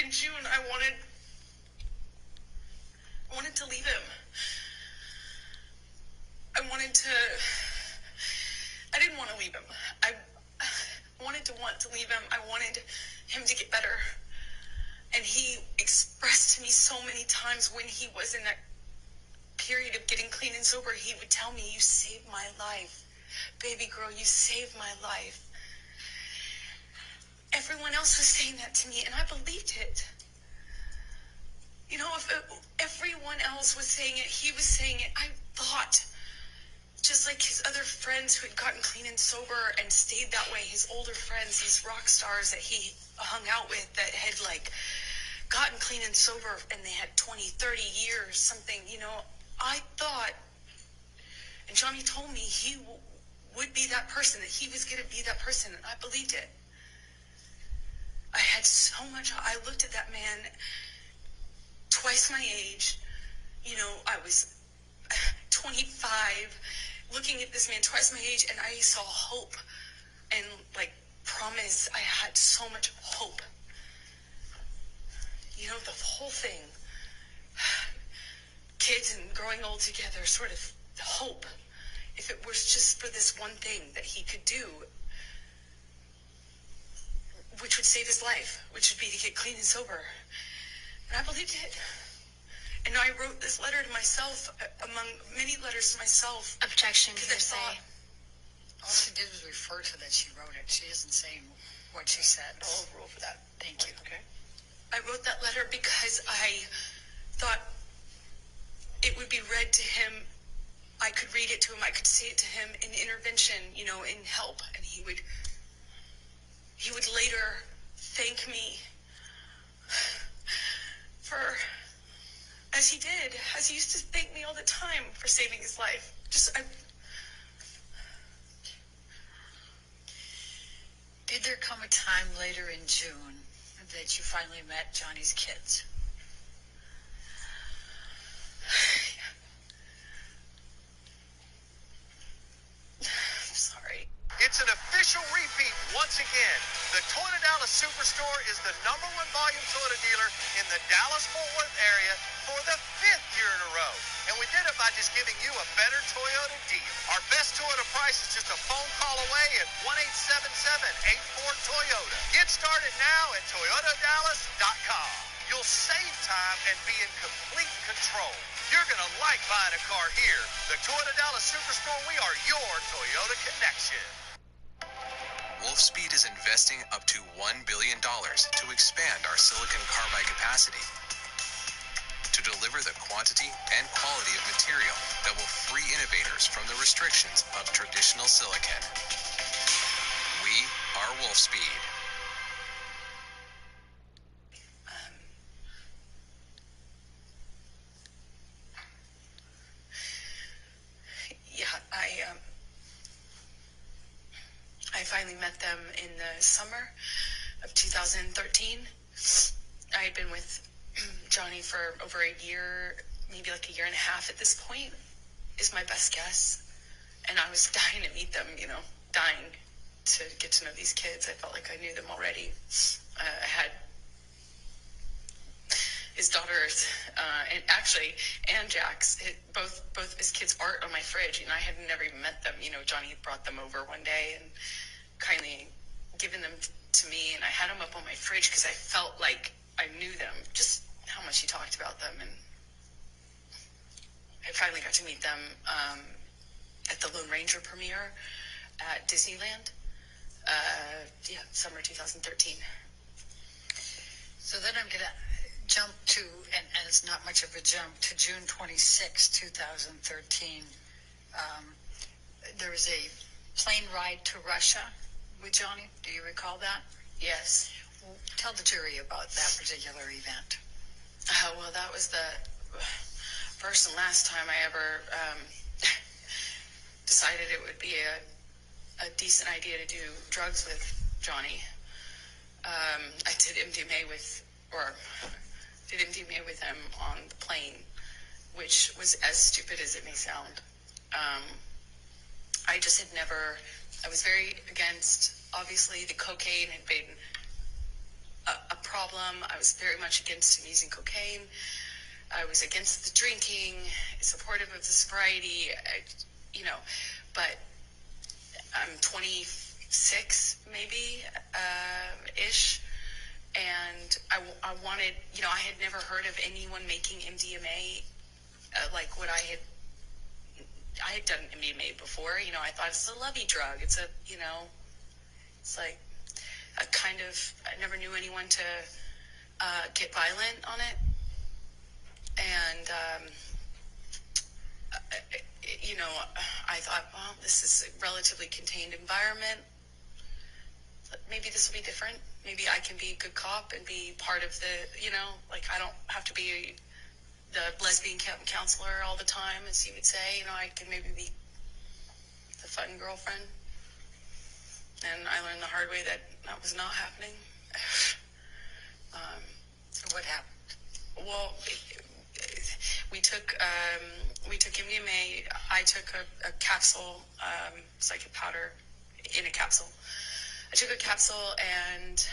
in June, I wanted to leave him. I didn't want to leave him. I wanted to leave him. I wanted him to get better. And he expressed to me so many times when he was in that period of getting clean and sober, he would tell me, "You saved my life. Baby girl, you saved my life." Everyone else was saying that to me, and I believed it. If everyone else was saying it, he was saying it. I thought, just like his other friends who had gotten clean and sober and stayed that way, his older friends, these rock stars that he hung out with that had gotten clean and sober and they had 20, 30 years, something, I thought, and Johnny told me he would be that person, that he was going to be that person, and I believed it. I had so much, I looked at that man twice my age, I was 25, looking at this man twice my age, and I saw hope and promise. I had so much hope. The whole thing, kids and growing old together, sort of hope. If it was just for this one thing that he could do, which would save his life, which would be to get clean and sober. And I believed it. And I wrote this letter to myself, among many letters to myself. Objection, because I thought, all she did was refer to that she wrote it. She isn't saying what she said. I'll rule for that. Thank you. Okay. I wrote that letter because I thought it would be read to him. I could read it to him. I could say it to him in intervention, you know, in help. And he would later thank me for, as he did, as he used to thank me all the time for saving his life. Did there come a time later in June that you finally met Johnny's kids? I'm sorry. It's an official repeat once again. The Toyota Dallas Superstore is the #1 volume Toyota dealer in the Dallas-Fort Worth area for the 5th year in a row. And we did it by just giving you a better Toyota deal. Our best Toyota price is just a phone call away at 1-877-84-TOYOTA. Get started now at ToyotaDallas.com. You'll save time and be in complete control. You're going to like buying a car here. The Toyota Dallas Superstore, we are your Toyota connection. Wolfspeed is investing up to $1 billion to expand our silicon carbide capacity to deliver the quantity and quality of material that will free innovators from the restrictions of traditional silicon. We are Wolfspeed. I finally met them in the summer of 2013. I had been with Johnny for over a year, maybe like a year and a half at this point, is my best guess. And I was dying to meet them, you know, dying to get to know these kids. I felt like I knew them already. I had his daughters, and Jack's, both of his kids' art on my fridge, and I had never even met them. You know, Johnny had brought them over one day and kindly given them to me, and I had them up on my fridge because I felt like I knew them, just how much he talked about them. And I finally got to meet them at the Lone Ranger premiere at Disneyland, summer 2013. So then I'm going to jump to, and it's not much of a jump, to June 26, 2013. There was a plane ride to Russia with Johnny. Do you recall that? Yes. Well, tell the jury about that particular event. Well, that was the first and last time I ever decided it would be a decent idea to do drugs with Johnny. I did MDMA with him on the plane, which was as stupid as it may sound. I just had never, I was very against, obviously the cocaine had been a problem. I was very much against him using cocaine. I was against the drinking, supportive of the sobriety, but I'm 26 maybe, ish. And I wanted, I had never heard of anyone making MDMA like what I had done MDMA before. I thought it's a lovey drug. It's it's like a kind of, I never knew anyone to get violent on it. And, I thought, well, this is a relatively contained environment. Maybe this will be different. Maybe I can be a good cop and be part of the, I don't have to be the lesbian counselor all the time, as you would say. I can maybe be the fun girlfriend. And I learned the hard way that was not happening. What happened? Well, we took MDMA. I took a capsule, it's like a powder in a capsule. I took a capsule, and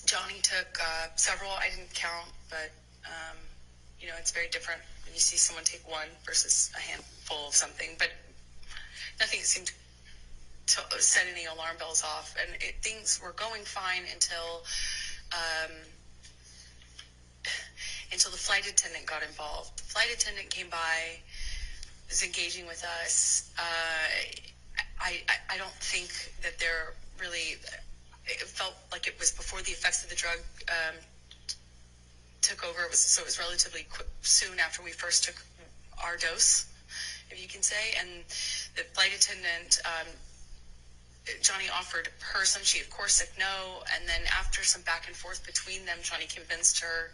Johnny took several. I didn't count, but it's very different when you see someone take one versus a handful of something. But nothing seemed to set any alarm bells off, and things were going fine until the flight attendant got involved. The flight attendant came by, was engaging with us. I don't think that they're really. It felt like it was before the effects of the drug took over. It was relatively quick, soon after we first took our dose, if you can say. And the flight attendant, Johnny offered her some. She of course said no. And then after some back and forth between them, Johnny convinced her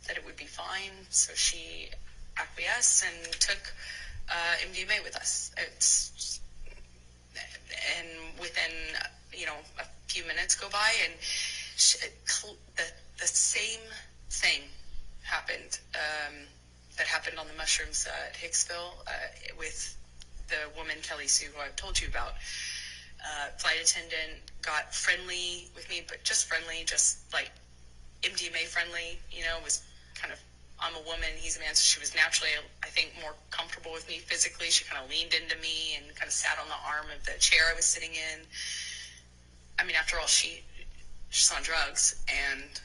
that it would be fine. So she acquiesced and took MDMA with us. And within, a few minutes go by, and the same thing happened that happened on the mushrooms at Hicksville with the woman, Kelly Sue, who I've told you about. Flight attendant got friendly with me, but just friendly, just like MDMA friendly, was kind of, I'm a woman, he's a man, so she was naturally, I think, more comfortable with me physically. She kind of leaned into me and kind of sat on the arm of the chair I was sitting in. I mean, after all, she's on drugs, and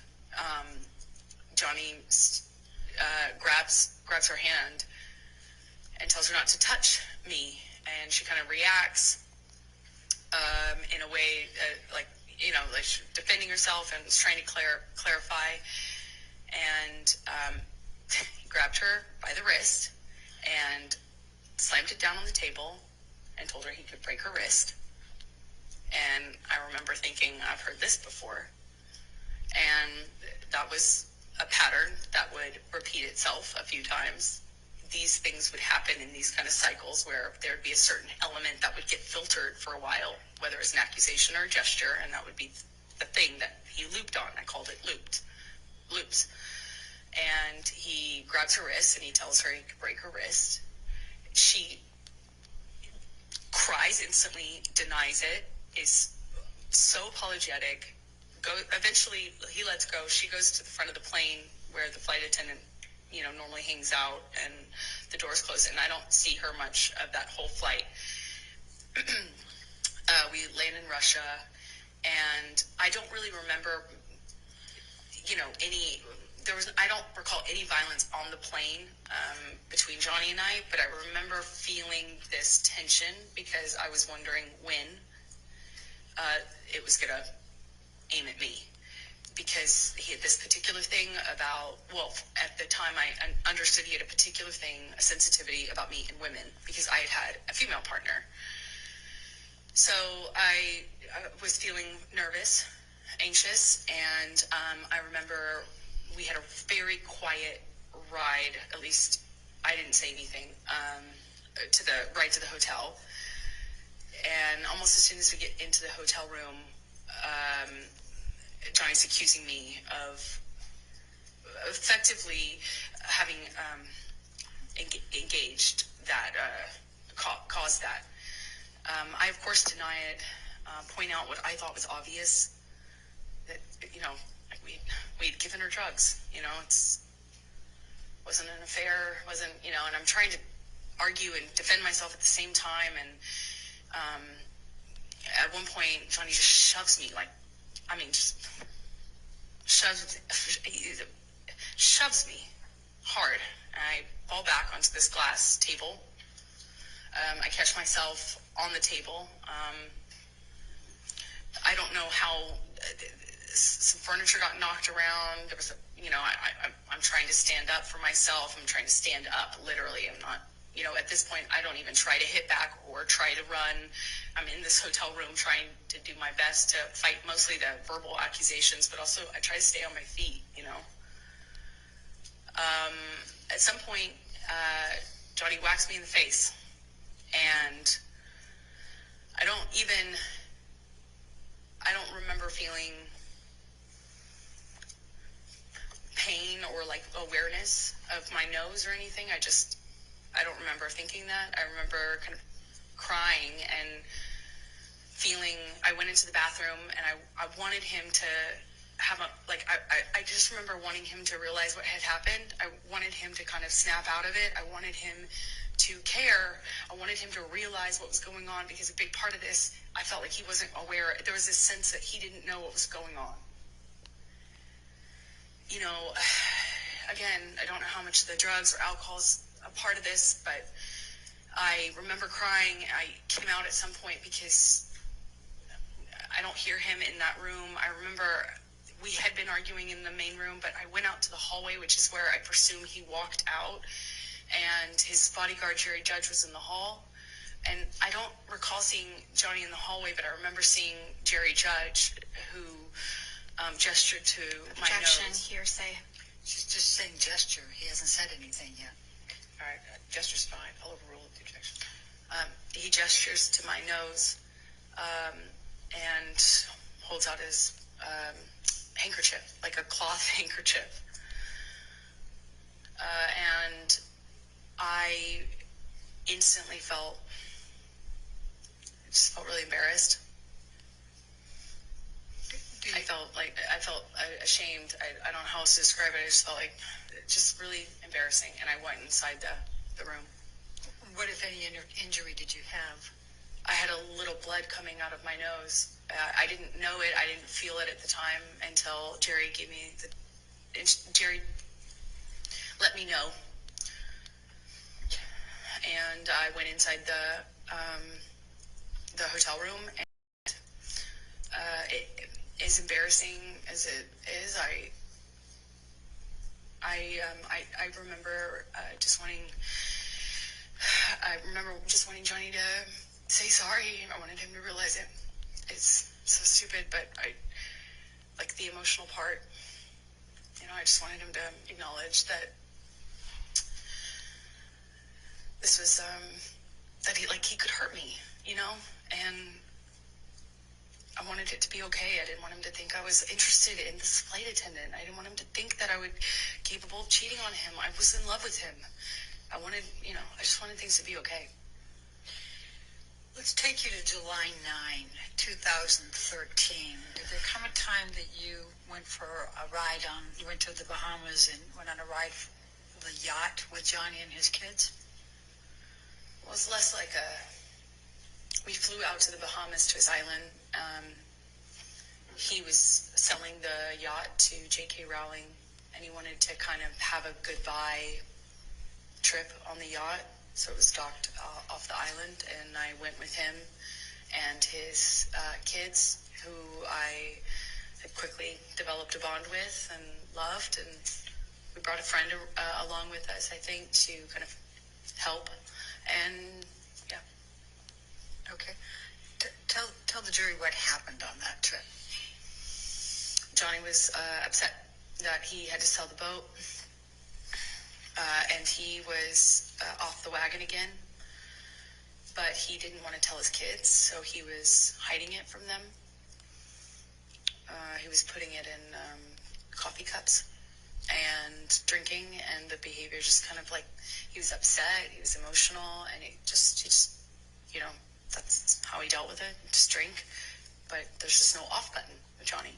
Johnny grabs her hand and tells her not to touch me, and she kind of reacts in a way like she's defending herself and was trying to clarify, and he grabbed her by the wrist and slammed it down on the table and told her he could break her wrist. And I remember thinking, I've heard this before. And that was a pattern that would repeat itself a few times. These things would happen in these kind of cycles where there would be a certain element that would get filtered for a while, whether it's an accusation or a gesture, and that would be the thing that he looped on. I called it loops. And he grabs her wrist and he tells her he could break her wrist. She cries instantly, denies it, is so apologetic. Eventually, he lets go. She goes to the front of the plane where the flight attendant, normally hangs out, and the doors close, and I don't see her much of that whole flight. We land in Russia, and I don't really remember, I don't recall any violence on the plane between Johnny and I, but I remember feeling this tension because I was wondering when it was going to aim at me. Because he had this particular thing about, at the time I understood he had a particular thing, a sensitivity about me and women, because I had a female partner. So I was feeling nervous, anxious, and I remember we had a very quiet ride, at least I didn't say anything, to the hotel. And almost as soon as we get into the hotel room, Johnny's accusing me of effectively having engaged that, caused that. I, of course, deny it, point out what I thought was obvious, that, we'd given her drugs, wasn't an affair, and I'm trying to argue and defend myself at the same time, and at one point, Johnny just shoves me, just shoves me hard, and I fall back onto this glass table. I catch myself on the table. I don't know how some furniture got knocked around. There was I'm trying to stand up for myself. I'm trying to stand up, literally. I'm not, at this point, I don't even try to hit back or try to run. I'm in this hotel room trying to do my best to fight mostly the verbal accusations, but also I try to stay on my feet, At some point, Johnny whacks me in the face, and I don't remember feeling pain or awareness of my nose or anything. I don't remember thinking that. I remember kind of crying and feeling, I went into the bathroom and I wanted him to have I just remember wanting him to realize what had happened. I wanted him to kind of snap out of it. I wanted him to care. I wanted him to realize what was going on, because a big part of this, I felt like he wasn't aware. There was this sense that he didn't know what was going on. You know, again, I don't know how much the drugs or alcohol is a part of this, but I remember crying. I came out at some point because I don't hear him in that room. I remember we had been arguing in the main room, but I went out to the hallway, which is where I presume he walked out, and his bodyguard, Jerry Judge, was in the hall. And I don't recall seeing Johnny in the hallway, but I remember seeing Jerry Judge, who gestured to my Objection, nose. hearsay. She's just saying gesture. He hasn't said anything yet. All right, gesture's fine. I'll overrule the objection. He gestures to my nose and holds out his handkerchief, like a cloth handkerchief. And I instantly felt really embarrassed. I felt ashamed. I don't know how else to describe it. I just felt like just really embarrassing. And I went inside the room. What, if any, injury did you have? I had a little blood coming out of my nose. I didn't know it. I didn't feel it at the time until Jerry gave me Jerry let me know. And I went inside the hotel room, and as embarrassing as it is, I remember just wanting Johnny to say sorry. I wanted him to realize it. It's so stupid, but I like the emotional part. You know, I just wanted him to acknowledge that this was that he could hurt me, you know, and I wanted it to be okay. I didn't want him to think I was interested in this flight attendant. I didn't want him to think that I was capable of cheating on him. I was in love with him. I just wanted things to be okay. Let's take you to July 9, 2013. Did there come a time that you went for a ride you went to the Bahamas and went on a ride for the yacht with Johnny and his kids? Well, it's less like we flew out to the Bahamas to his island. He was selling the yacht to J.K. Rowling, and he wanted to kind of have a goodbye trip on the yacht. So it was docked off the island, and I went with him and his kids, who I had quickly developed a bond with and loved. And we brought a friend along with us, I think, to kind of help. And yeah. Okay. Tell the jury what happened on that trip. Johnny was upset that he had to sell the boat, and he was off the wagon again, but he didn't want to tell his kids, so he was hiding it from them. He was putting it in coffee cups and drinking, and the behavior just kind of like, he was upset, he was emotional, and he just you know, that's how he dealt with it, just drink. But there's just no off button with Johnny.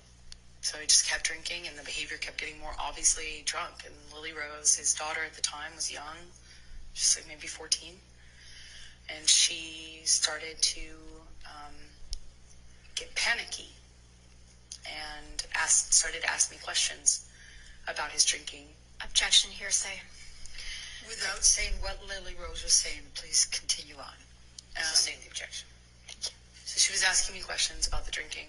So he just kept drinking, and the behavior kept getting more obviously drunk. And Lily Rose, his daughter at the time, was young, just like maybe 14. And she started to get panicky and started to ask me questions about his drinking. Objection, hearsay. Without saying what Lily Rose was saying, please continue on. Sustain the objection. So she was asking me questions about the drinking,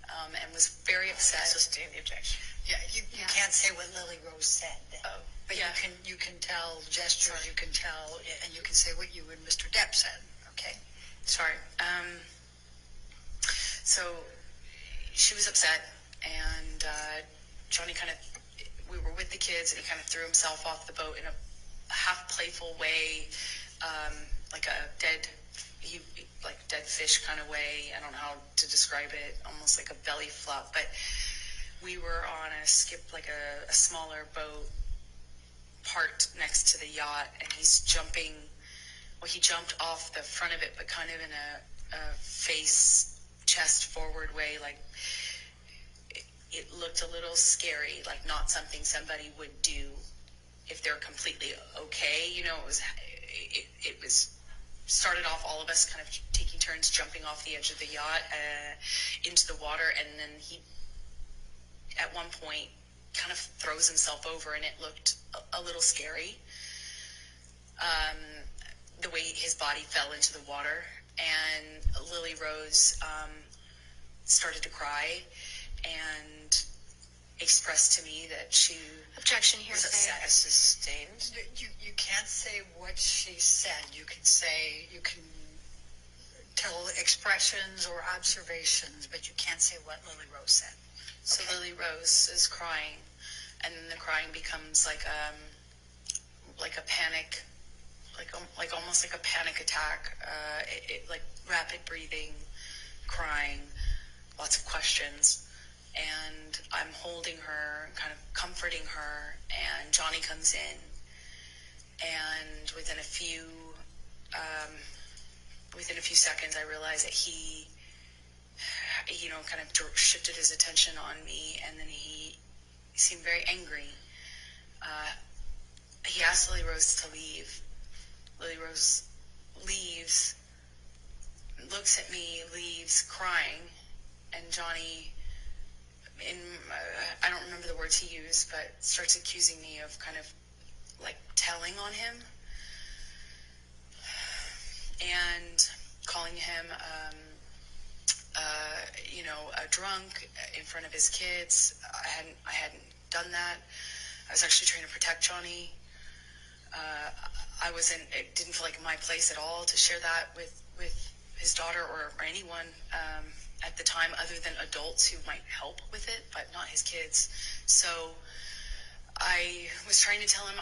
and was very upset. Sustain the objection. Yeah, you can't say what Lily Rose said. But yeah. you can tell gestures, you can tell, and you can say what you and Mr. Depp said. Okay. Sorry. So she was upset, and Johnny we were with the kids, and he kind of threw himself off the boat in a half playful way, like a dead fish kind of way. I don't know how to describe it, almost like a belly flop. But we were on a skip, like a smaller boat parked next to the yacht, and he's jumping. Well, he jumped off the front of it, but kind of in a face, chest forward way. Like it looked a little scary, like not something somebody would do if they're completely okay. You know, it was started off all of us kind of taking turns jumping off the edge of the yacht into the water, and then he at one point kind of throws himself over, and it looked a little scary, the way his body fell into the water. And Lily Rose started to cry and expressed to me that she Objection here. was upset. Sustained. You can't say what she said. You can tell expressions or observations, but you can't say what Lily Rose said. So okay. Lily Rose is crying, and then the crying becomes like a panic, like almost like a panic attack, like rapid breathing, crying, lots of questions. And I'm holding her, kind of comforting her, and Johnny comes in, and within a few seconds, I realized that he, kind of shifted his attention on me, and then he seemed very angry. He asked Lily Rose to leave. Lily Rose leaves, looks at me, leaves, crying, and Johnny, I don't remember the words he used, but starts accusing me of kind of like telling on him and calling him, a drunk in front of his kids. I hadn't done that. I was actually trying to protect Johnny. It didn't feel like my place at all to share that with his daughter or anyone at the time, other than adults who might help with it, but not his kids. So I was trying to tell him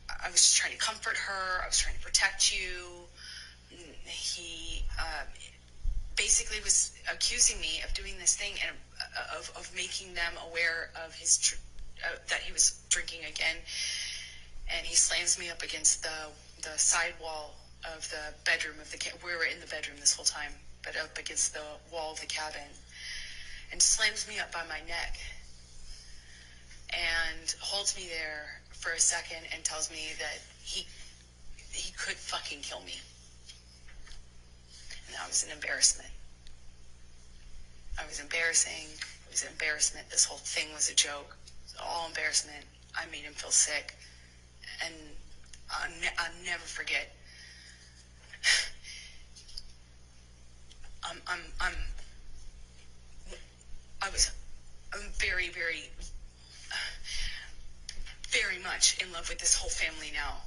I was just trying to comfort her. I was trying to protect you. He basically was accusing me of doing this thing and of making them aware of his that he was drinking again. And he slams me up against the side wall of the bedroom of the we were in the bedroom this whole time, but up against the wall of the cabin, and slams me up by my neck and holds me there for a second and tells me that he could fucking kill me. And that was an embarrassment. I was embarrassing. It was an embarrassment. This whole thing was a joke. It was all embarrassment. I made him feel sick. And I'll never forget. I'm very, very, very much in love with this whole family now.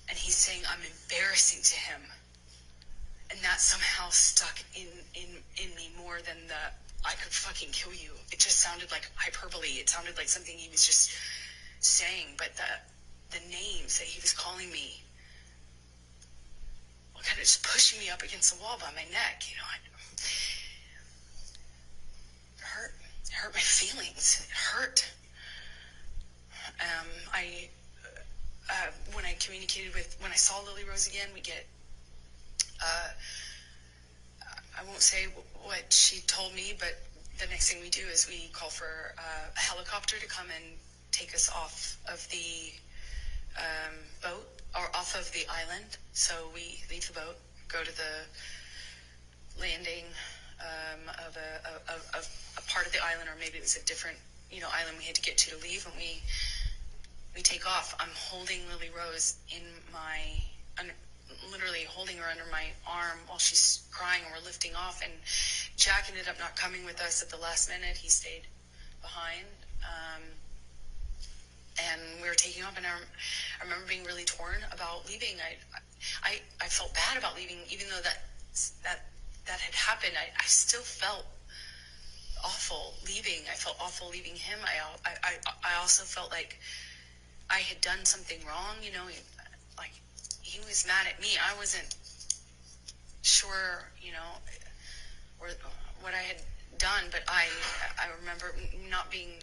And he's saying I'm embarrassing to him. And that somehow stuck in me more than I could fucking kill you. It just sounded like hyperbole. It sounded like something he was just saying. But the names that he was calling me were kind of just pushing me up against the wall by my neck. It hurt my feelings. It hurt. When I communicated when I saw Lily Rose again, we get, I won't say what she told me, but the next thing we do is we call for a helicopter to come and take us off of the boat, or off of the island. So we leave the boat, go to the landing of a part of the island, or maybe it was a different island we had to get to leave, and we take off. I'm holding Lily Rose literally holding her under my arm while she's crying, and we're lifting off. And Jack ended up not coming with us at the last minute. He stayed behind. And we were taking off, and I remember being really torn about leaving. I felt bad about leaving, even though that had happened. I still felt awful leaving. I felt awful leaving him. I also felt like I had done something wrong. He was mad at me. I wasn't sure, what I had done, but I remember not being,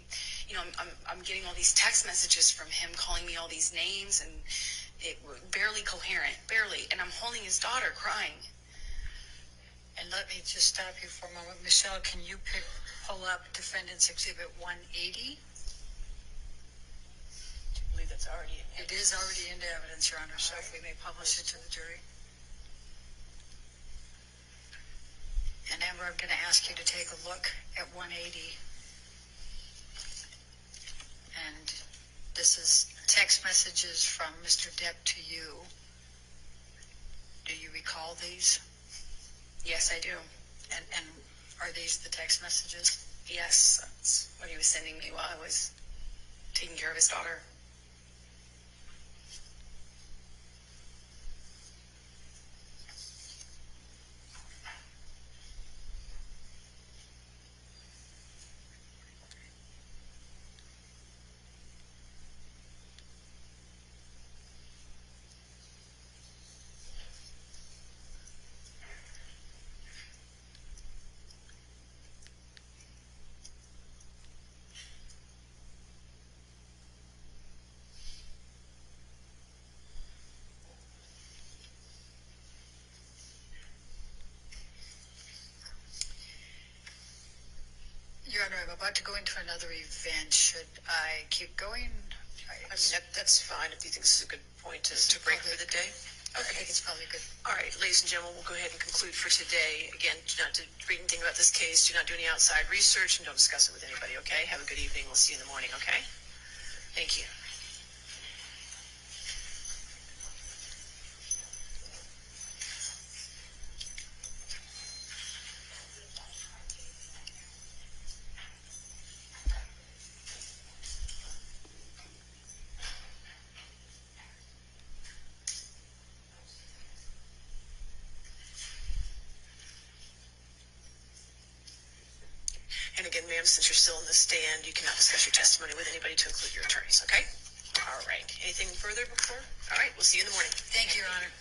I'm getting all these text messages from him calling me all these names, and it barely coherent, barely, and I'm holding his daughter crying. And let me just stop you for a moment. Michelle, can you pull up Defendants Exhibit 180? I believe that's already It is already into evidence, Your Honor, so if we may publish it to the jury. And Amber, I'm going to ask you to take a look at 180. And this is text messages from Mr. Depp to you. Do you recall these? Yes, I do. And are these the text messages? Yes, that's what he was sending me while I was taking care of his daughter. Your Honor, I'm about to go into another event. Should I keep going? I mean, that's fine if you think this is a good point to break for the day. I think it's probably good. All right, ladies and gentlemen, we'll go ahead and conclude for today. Again, do not read anything about this case. Do not do any outside research, and don't discuss it with anybody, okay? Have a good evening. We'll see you in the morning, okay? Thank you. And again, ma'am, since you're still in the stand, you cannot discuss your testimony with anybody to include your attorneys, okay? All right. Anything further before? All right, we'll see you in the morning. Thank you, Your Honor.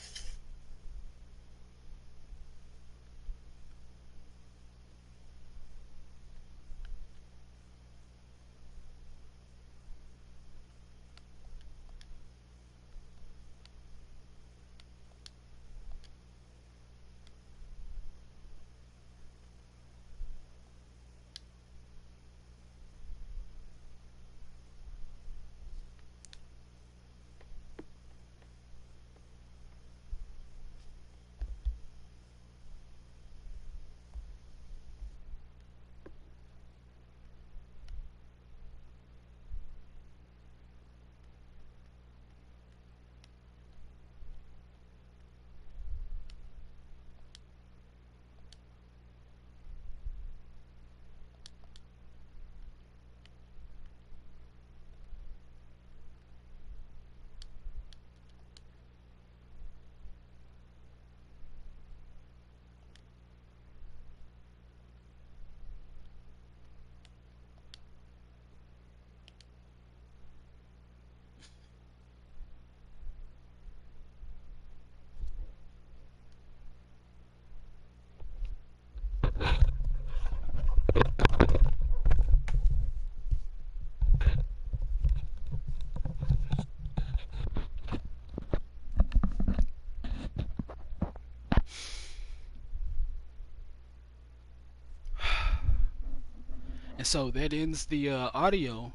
And so that ends the audio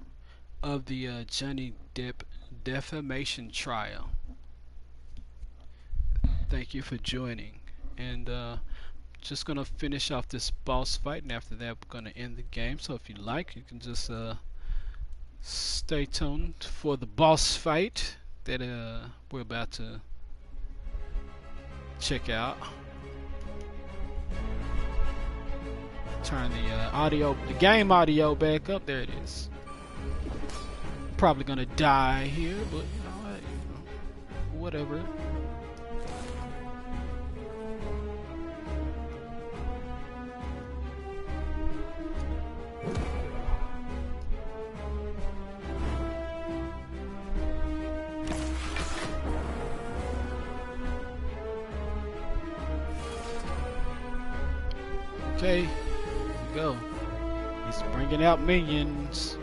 of the Johnny Depp defamation trial. Thank you for joining. And just going to finish off this boss fight, and after that we're going to end the game. So if you like, you can just stay tuned for the boss fight that we're about to check out. Turn the game audio back up. There it is. Probably gonna die here, but whatever. Okay, here we go. He's bringing out minions.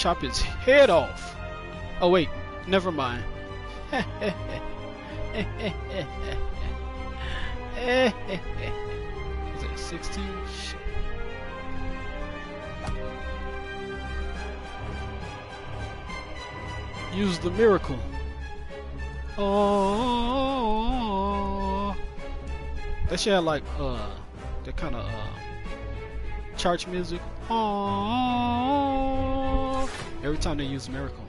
chop his head off. Oh wait, never mind. Is it 16? Shit. Use the miracle. Oh, that shit had like that kind of church music. Oh, every time they use miracle.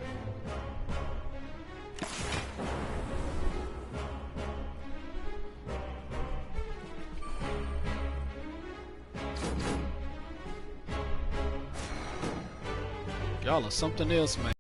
Y'all are something else, man.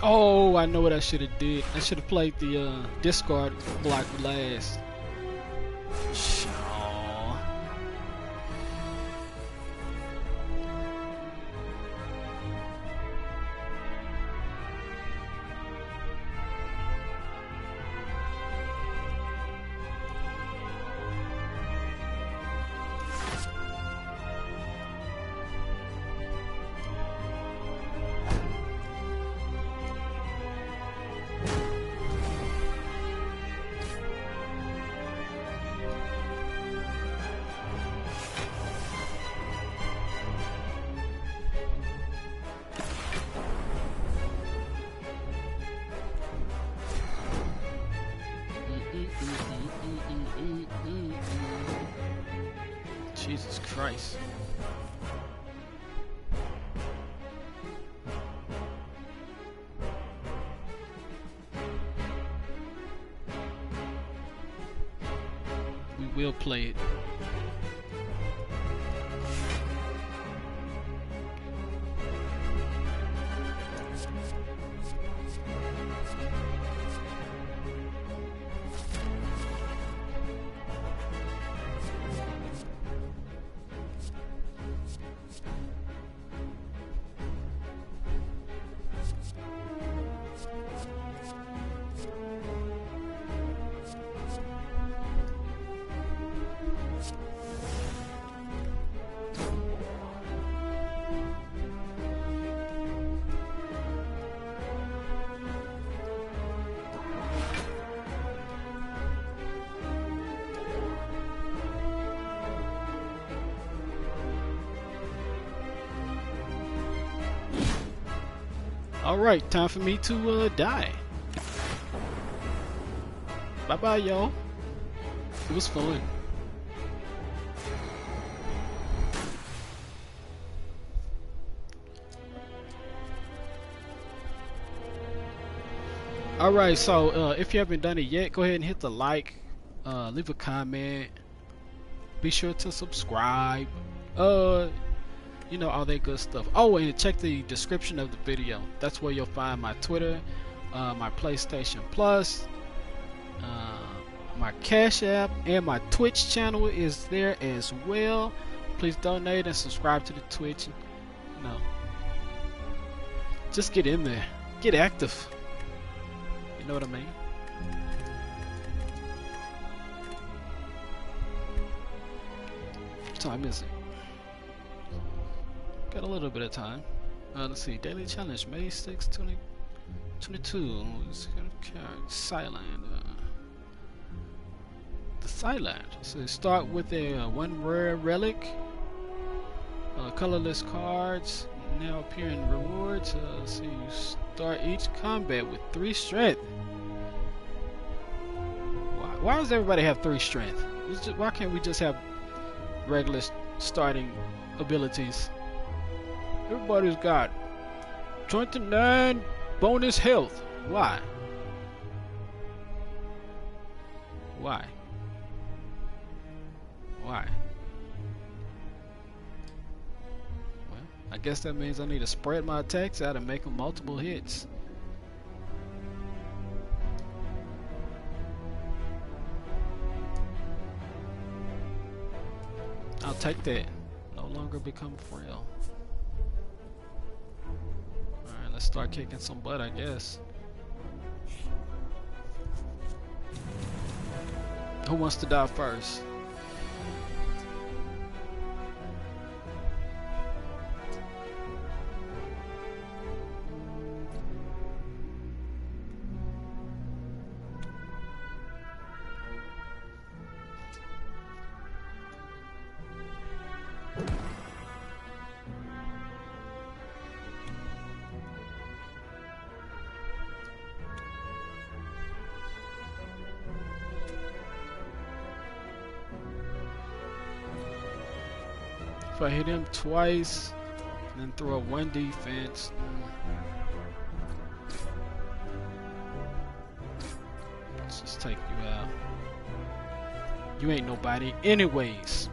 Oh, I know what I should have did. I should have played the discard block last. Aw. Jesus Christ. We will play it. Alright, time for me to die. Bye bye, y'all. It was fun. Alright, so if you haven't done it yet, go ahead and hit the like, leave a comment, be sure to subscribe, you know, all that good stuff. Oh, and check the description of the video. That's where you'll find my Twitter, my PlayStation Plus, my Cash App, and my Twitch channel is there as well. Please donate and subscribe to the Twitch. You know, just get in there, get active. You know what I mean? What time is it? Got a little bit of time. Let's see. Daily challenge, May 6, 2022. Silent. The Silent. So start with a one rare relic. Colorless cards now appear in rewards. Let's see, you start each combat with 3 strength. Why does everybody have 3 strength? Why can't we just have regular starting abilities? Everybody's got 29 bonus health. Why? Why? Why? Well, I guess that means I need to spread my attacks out and make them multiple hits. I'll take that. No longer become frail. Alright, let's start kicking some butt, I guess. Who wants to die first? If I hit him twice, and then throw 1 defense. Let's just take you out. You ain't nobody anyways.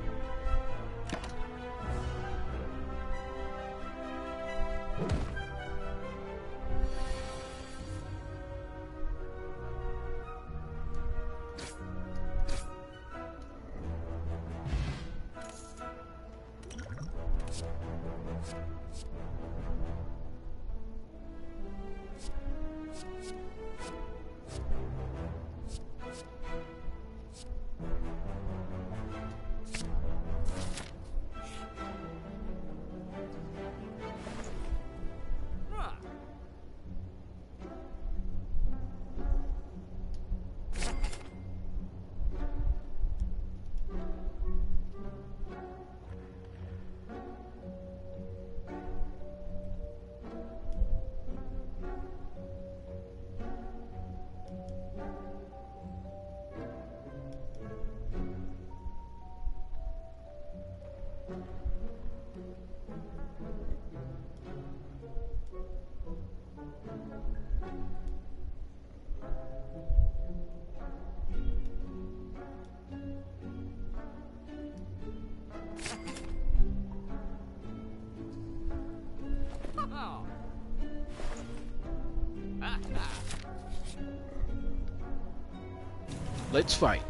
Let's fight.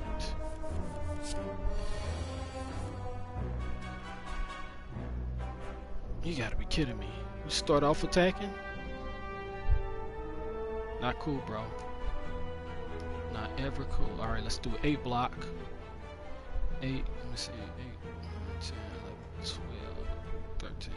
You gotta be kidding me. You start off attacking? Not cool, bro. Not ever cool. Alright, let's do 8 block. 8, let me see, 8, 10, 11, 12, 13.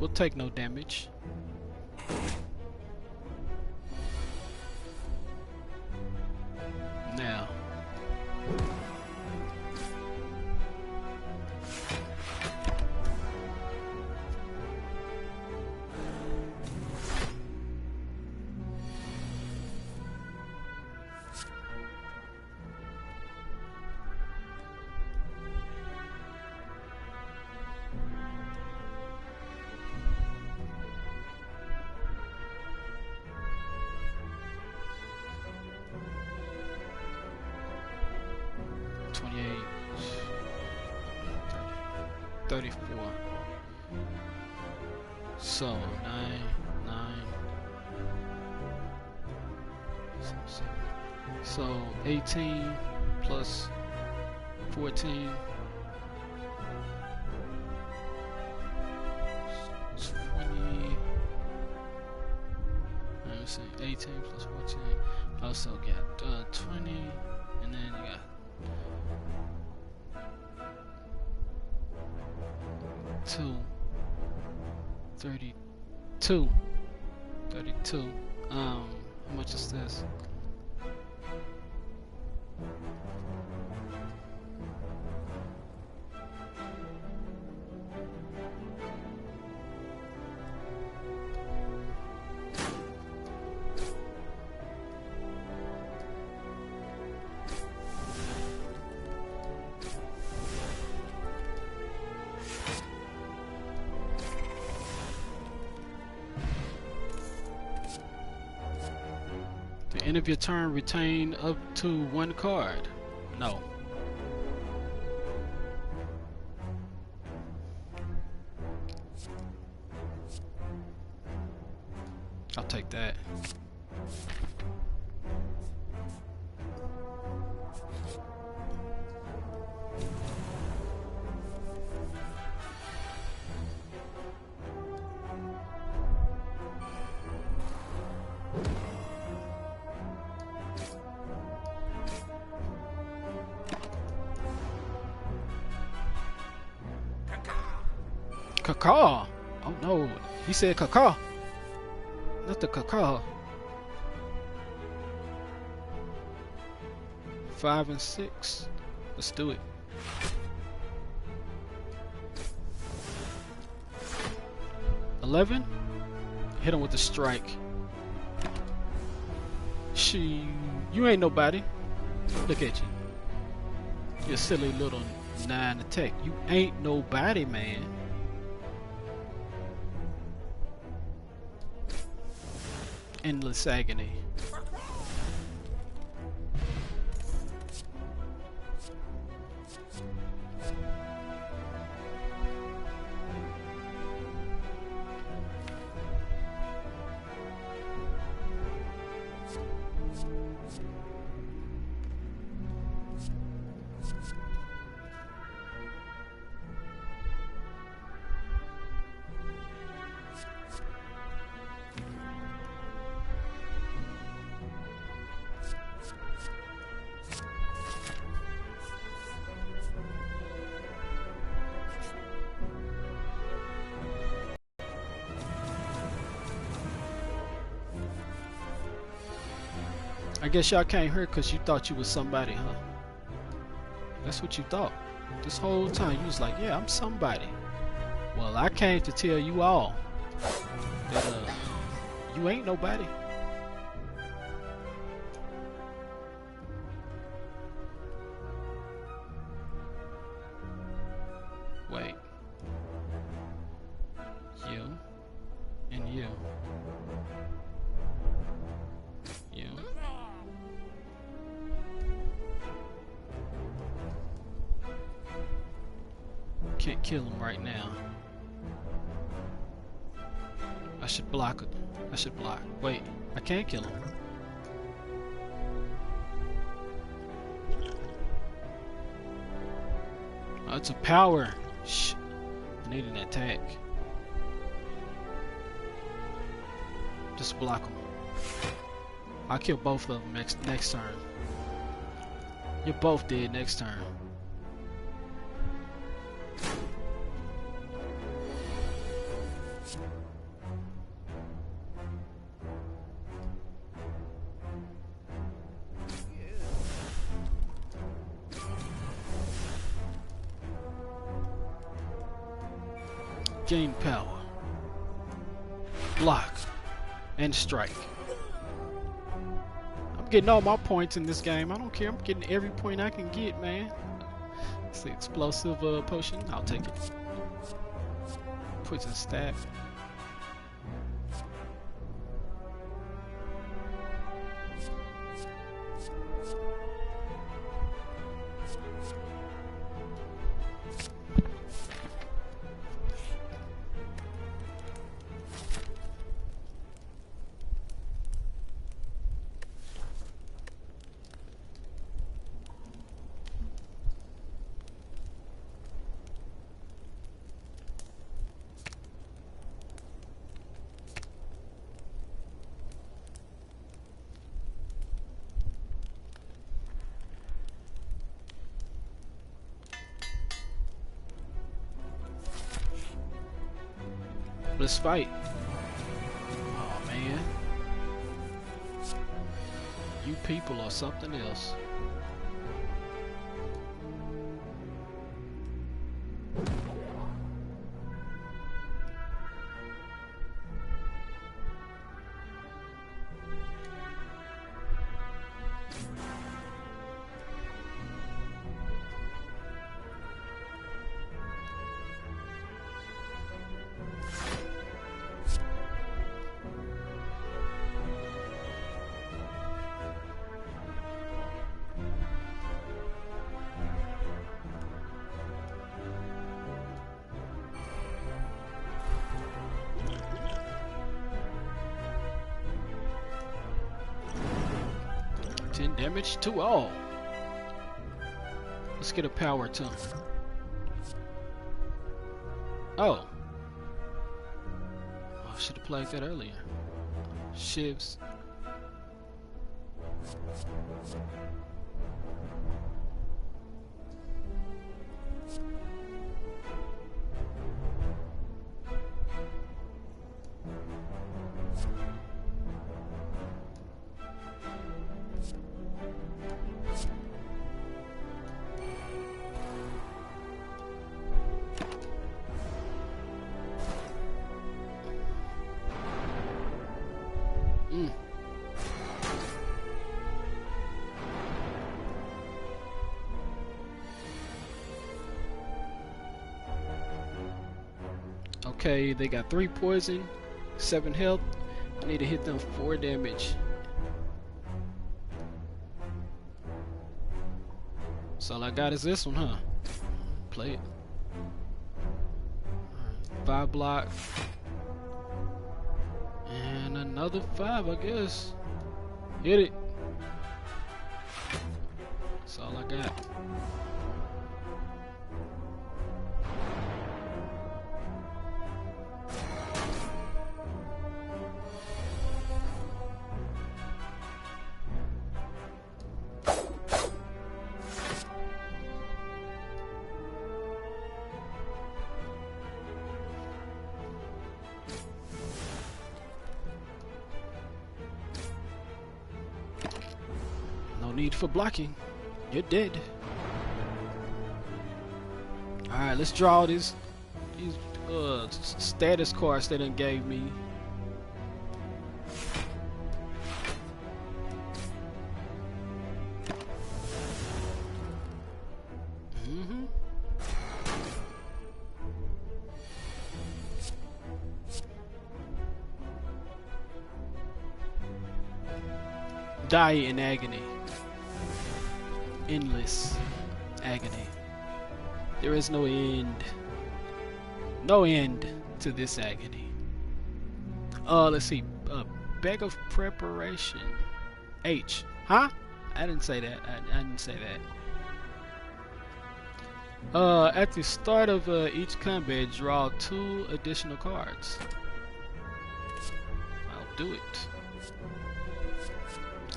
We'll take no damage. Now. So 9, 7. So 18 plus 14. 20. Let me see. 18 plus 14. Also got 20, and then you got Two. 32. 32. How much is this? The end of your turn, retain up to 1 card. No. I'll take that. Caca. Oh no, he said caca. Not the caca. 5 and 6. Let's do it. $11. Hit him with the strike. You ain't nobody. Look at you. You silly little 9 attack. You ain't nobody, man. Endless agony. I guess y'all came here because you thought you was somebody, huh? That's what you thought. This whole time you was like, yeah, I'm somebody. Well, I came to tell you all that you ain't nobody. Wait. You and you. You. Can't kill him right now. I should block it. I should block. Wait, I can't kill him. Oh, it's a power. Shh. I need an attack. Just block him. I'll kill both of them next turn. You're both dead next turn. Gain power. Block. And strike. I'm getting all my points in this game. I don't care. I'm getting every point I can get, man. It's the explosive potion. I'll take it. Poison staff. Let's fight. Oh man. You people are something else. Damage to all. Let's get a power tone. Oh. I should have played that earlier. Shivs. Okay, they got 3 poison, 7 health. I need to hit them 4 damage. So all I got is this one, huh? Play it. 5 block. And another 5, I guess. Hit it. That's all I got. Need for blocking. You're dead. Alright, let's draw these status cards they done gave me. Die in agony. Endless agony. There is no end. No end to this agony. Let's see. Beg of preparation. H. Huh? I didn't say that. I didn't say that. At the start of each combat, draw 2 additional cards. I'll do it.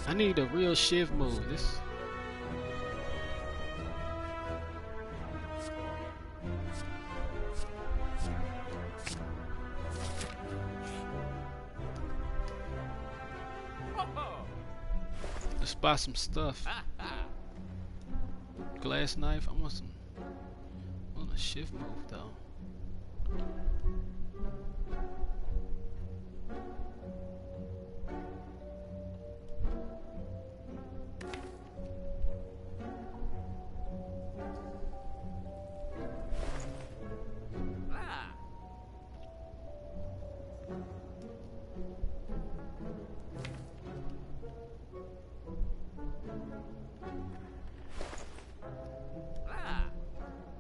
I need a real Shiv move. This. Let's buy some stuff. Glass knife. I want a Shiv move though.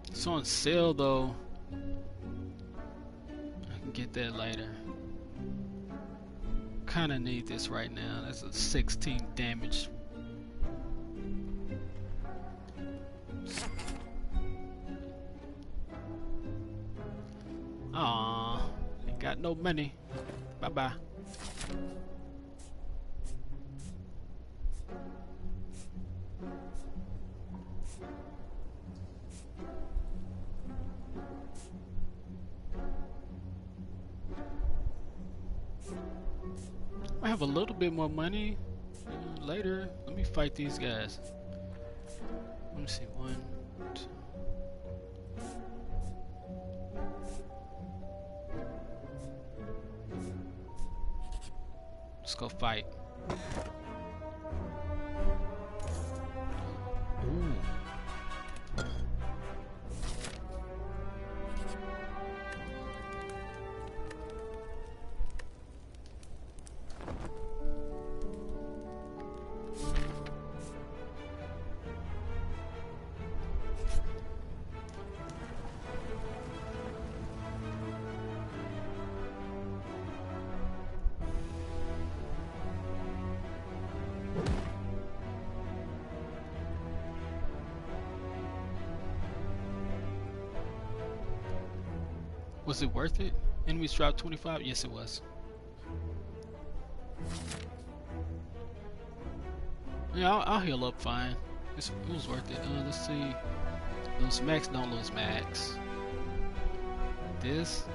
It's on sale though. I can get that later. Kinda need this right now. That's a 16 damage. Aww, ain't got no money. Bye bye. have a little bit more money later. Let me fight these guys. Let me see. 1, 2. Let's go fight. Ooh. Was it worth it? Enemies dropped 25? Yes, it was. Yeah, I'll heal up fine. It was worth it. Let's see. Lose max, don't lose max. This.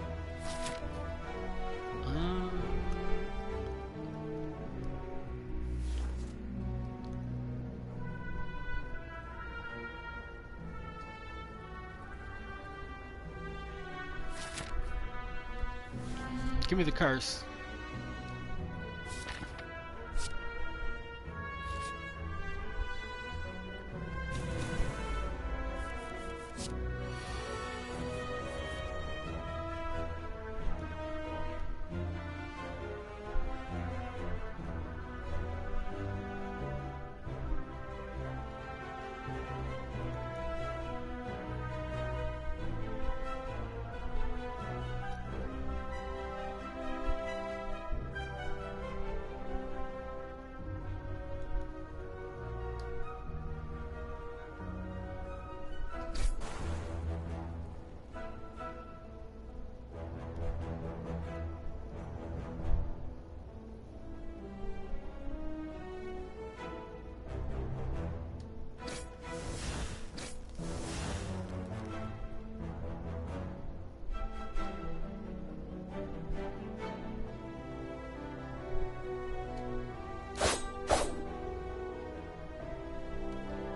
Give me the curse.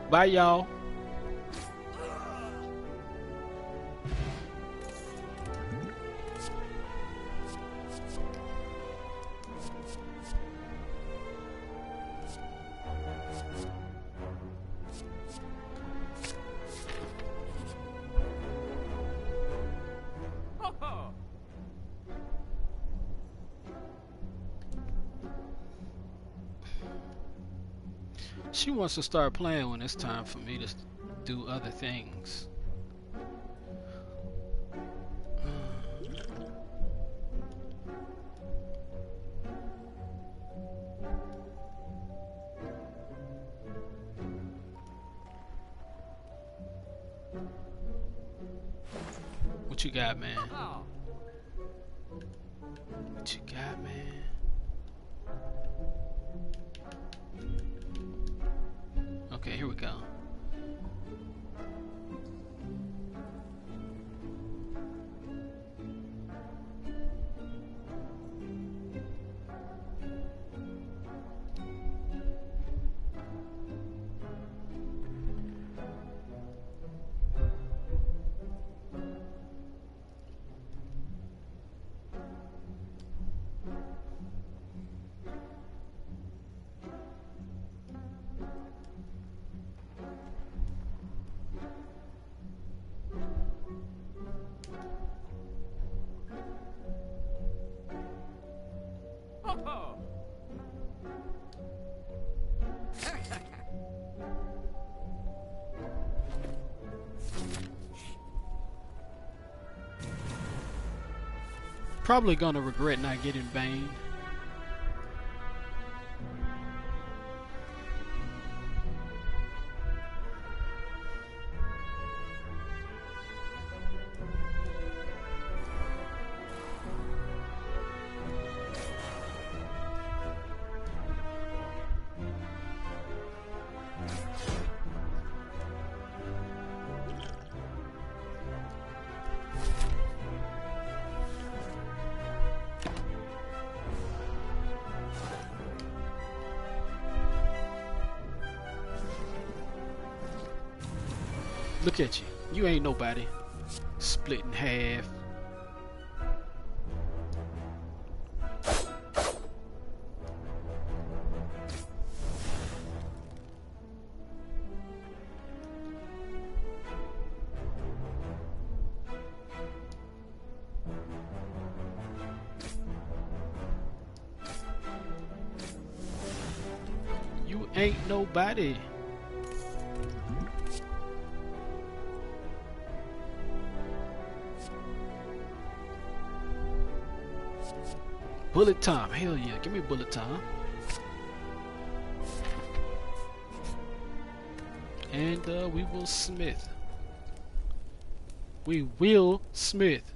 Bye, y'all. She wants to start playing when it's time for me to do other things. What you got, man? What you got, man? Okay, here we go. Probably gonna regret not getting Bane. Look at you. You ain't nobody. Split in half. You ain't nobody. Bullet time. Hell yeah. Give me bullet time. And we will smith. We will smith.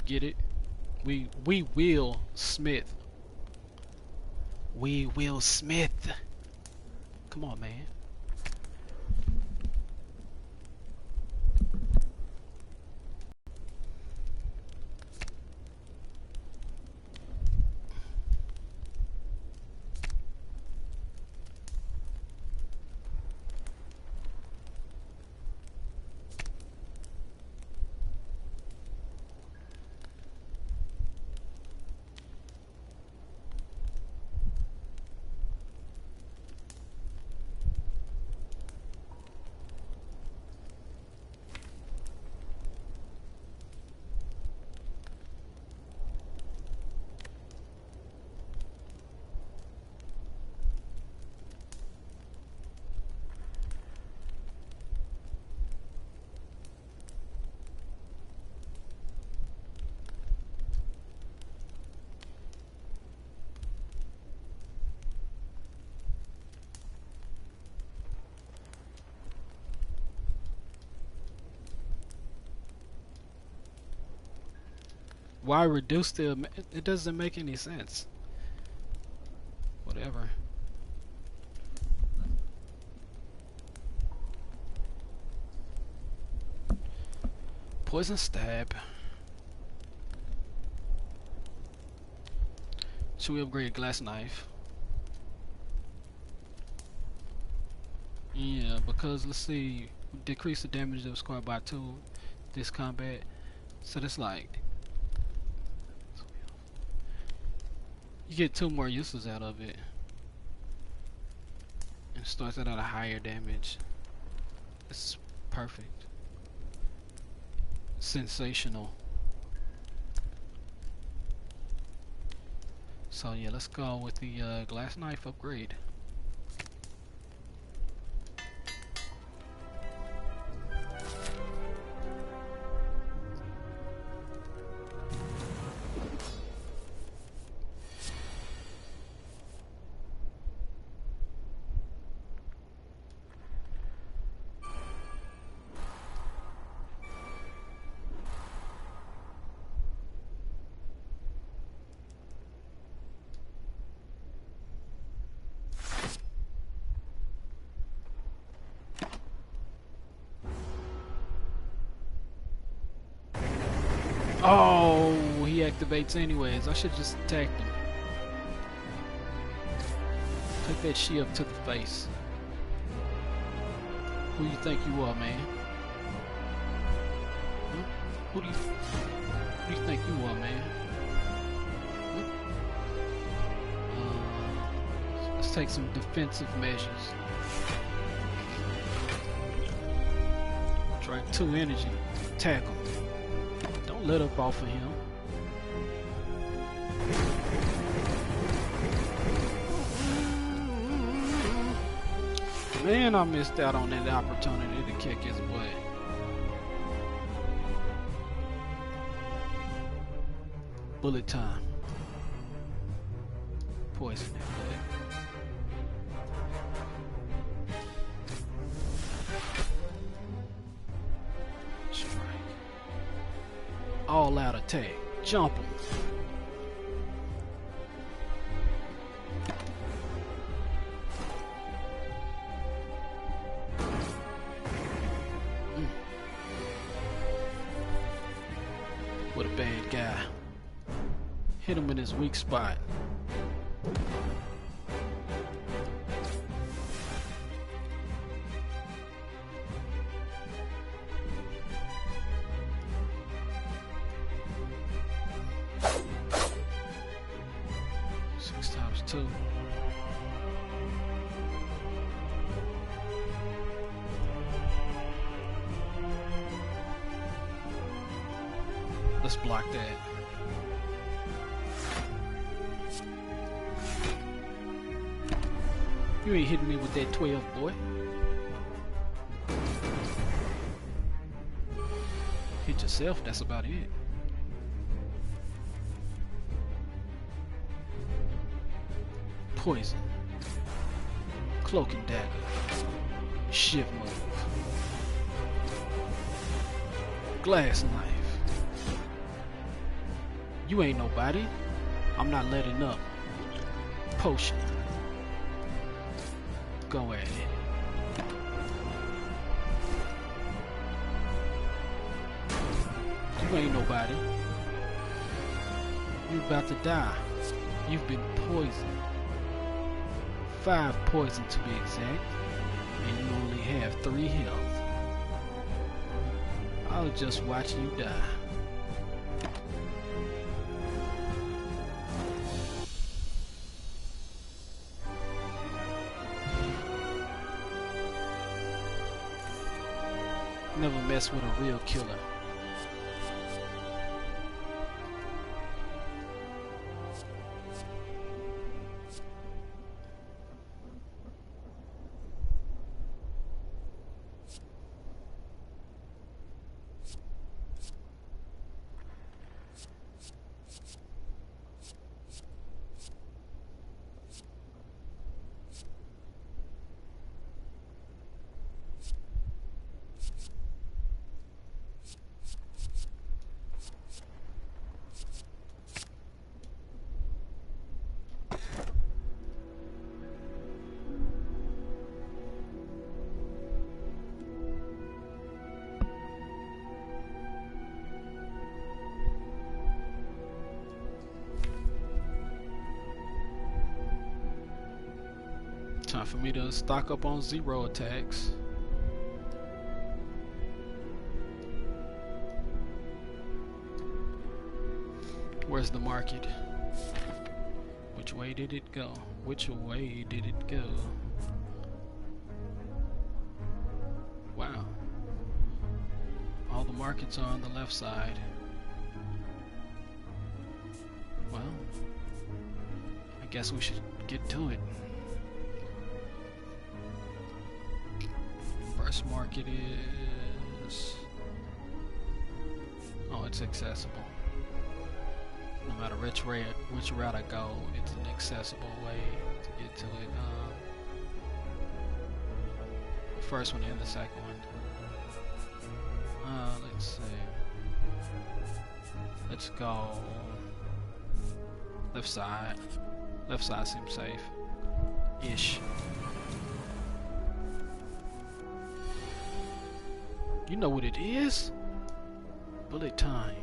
Get it? We will smith. We will smith. Come on, man. Why reduce the? It doesn't make any sense. Whatever. Poison stab. Should we upgrade glass knife? Yeah, because let's see, decrease the damage that was scored by 2 this combat. So that's like you get 2 more uses out of it. And starts out at a higher damage. It's perfect. Sensational. So yeah, let's go with the glass knife upgrade. Oh, he activates anyways. I should just attack him. Take that shit up to the face. Who you think you are, man? Huh? Who do you think you are, man? Huh? Let's take some defensive measures. Try 2 energy. Tackle. Don't let up off of him. Man, I missed out on that opportunity to kick his butt. Bullet time. Poison that butt. All out attack. Jump him. What a bad guy. Hit him in his weak spot. too. Let's block that. You ain't hitting me with that 12, boy. Hit yourself, that's about it. Poison. Cloak and dagger. Shiv move. Glass knife. You ain't nobody. I'm not letting up. Potion. Go at it. You ain't nobody. You about to die. You've been poisoned. 5 poison to be exact. And you only have 3 health. I'll just watch you die. Never mess with a real killer. Time for me to stock up on 0 attacks. Where's the market? Which way did it go? Which way did it go? Wow. All the markets are on the left side. Well, I guess we should get to it. First market is... oh, it's accessible. No matter which route I go, it's an accessible way to get to it. The first one and the second one. Let's see. Let's go left side. Left side seems safe-ish. You know what it is? Bullet time.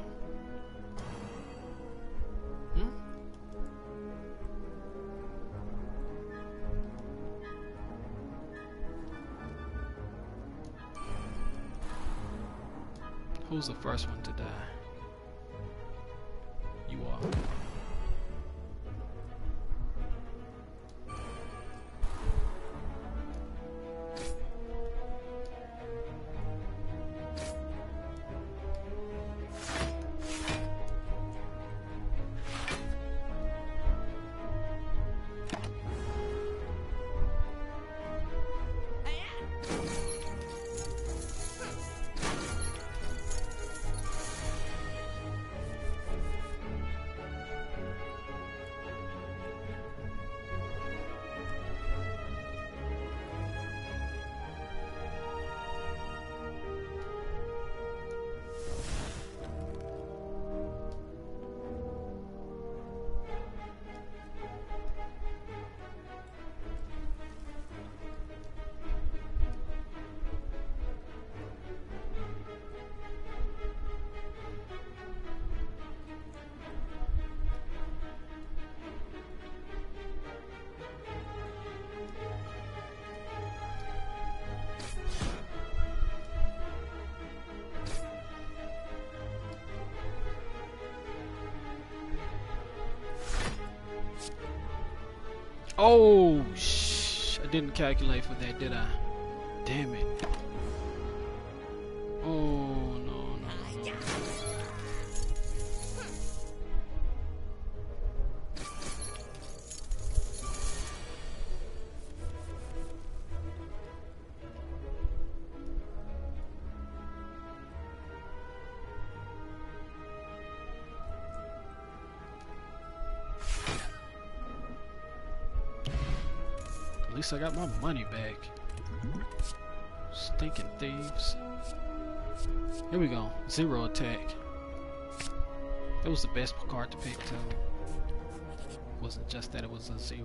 Who's the first one to die? You are. Oh, I didn't calculate for that, did I? Damn it. Oh, no, no, no. At least I got my money back. Stinking thieves. Here we go. 0 attack. That was the best card to pick too. Wasn't just that it was a 0.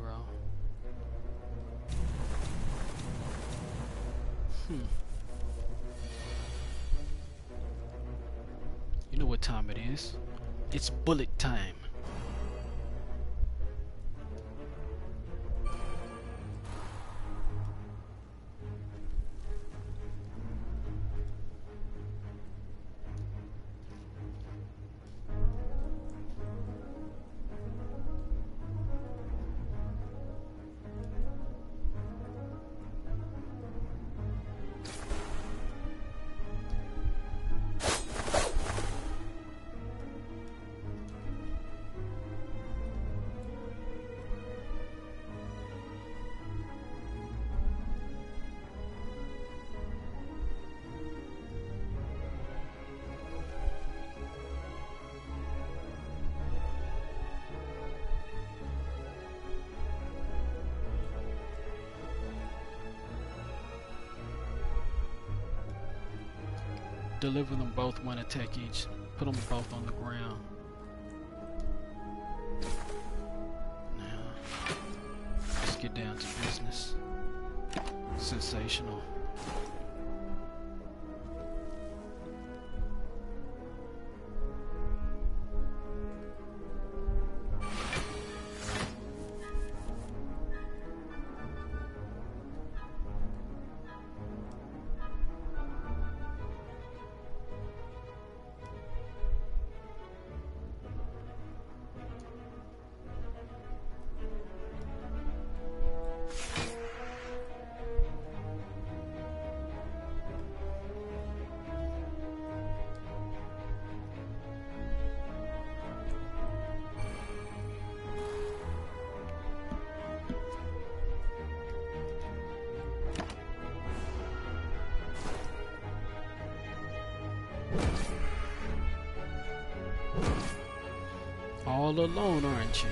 You know what time it is. It's bullet time. Deliver them both 1 attack each. Put them both on the ground. Now, let's get down to business. Sensational. All alone, aren't you?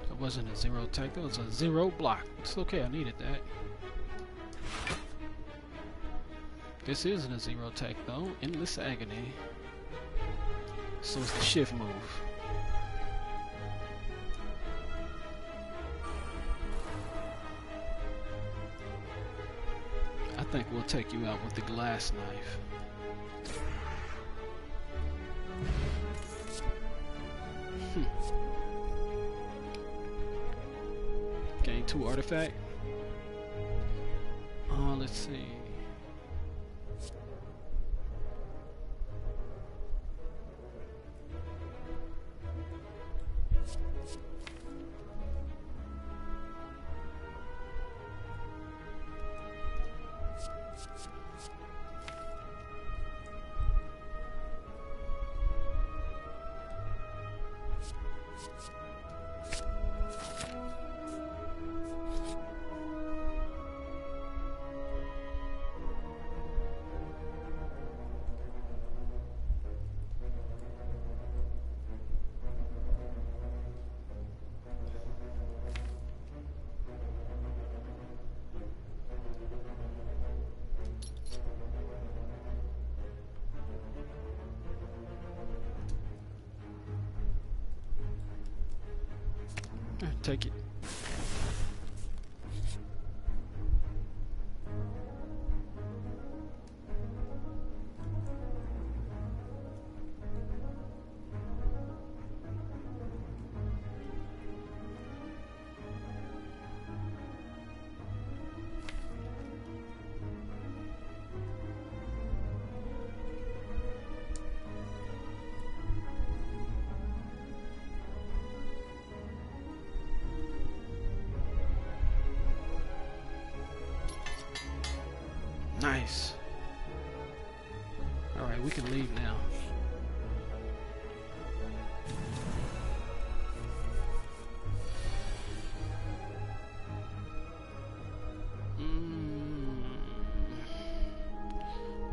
That wasn't a 0 attack, that was a 0 block. It's okay, I needed that. This isn't a 0 attack though. Endless agony. So it's the shift move. I think we'll take you out with the glass knife. Gain 2 artifact. Let's see. Take it. Nice. Alright, we can leave now.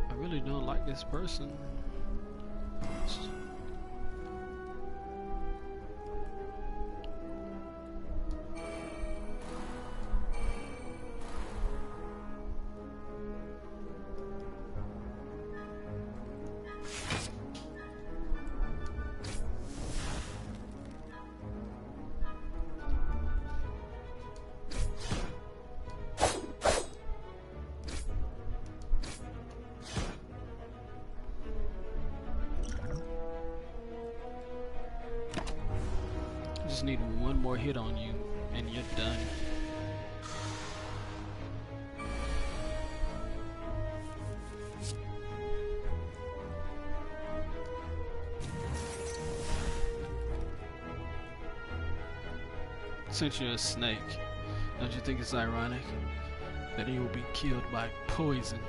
I really don't like this person. Just need one more hit on you and you're done. Since you're a snake, don't you think it's ironic that he will be killed by poison?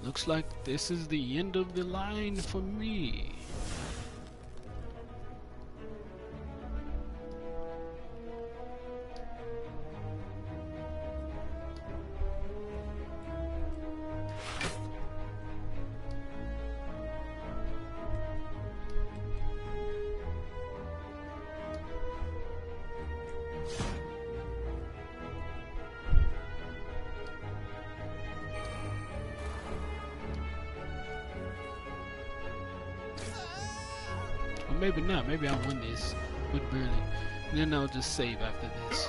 Looks like this is the end of the line for me. maybe not. Maybe I'll win this, but barely. And then I'll just save after this.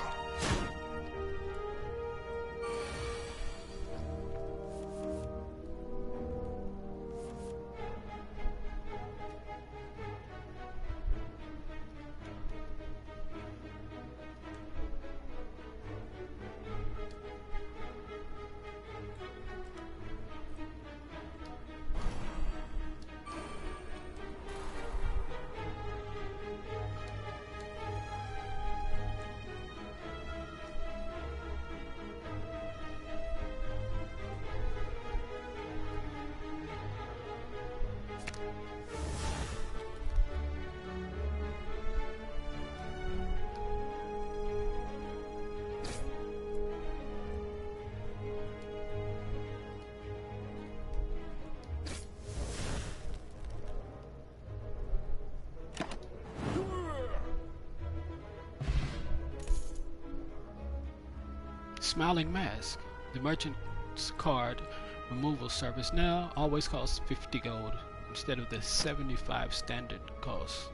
Smiling Mask. The merchant's card removal service now always costs 50 gold instead of the 75 standard cost.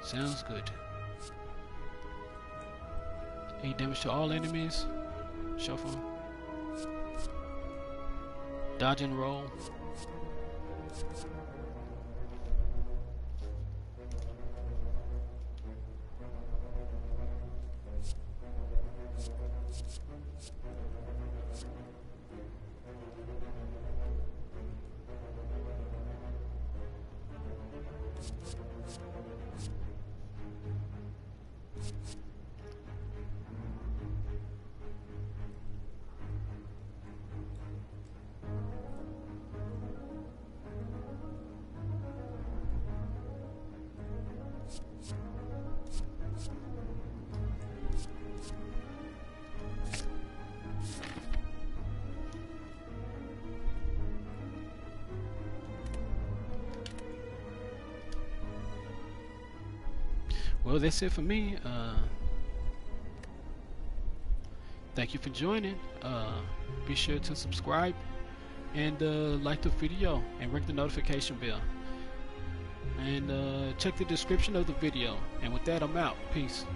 Sounds good. 8 damage to all enemies. Shuffle. Dodge and roll. Well, that's it for me. Thank you for joining. Be sure to subscribe and like the video and ring the notification bell. And check the description of the video. And with that, I'm out. Peace.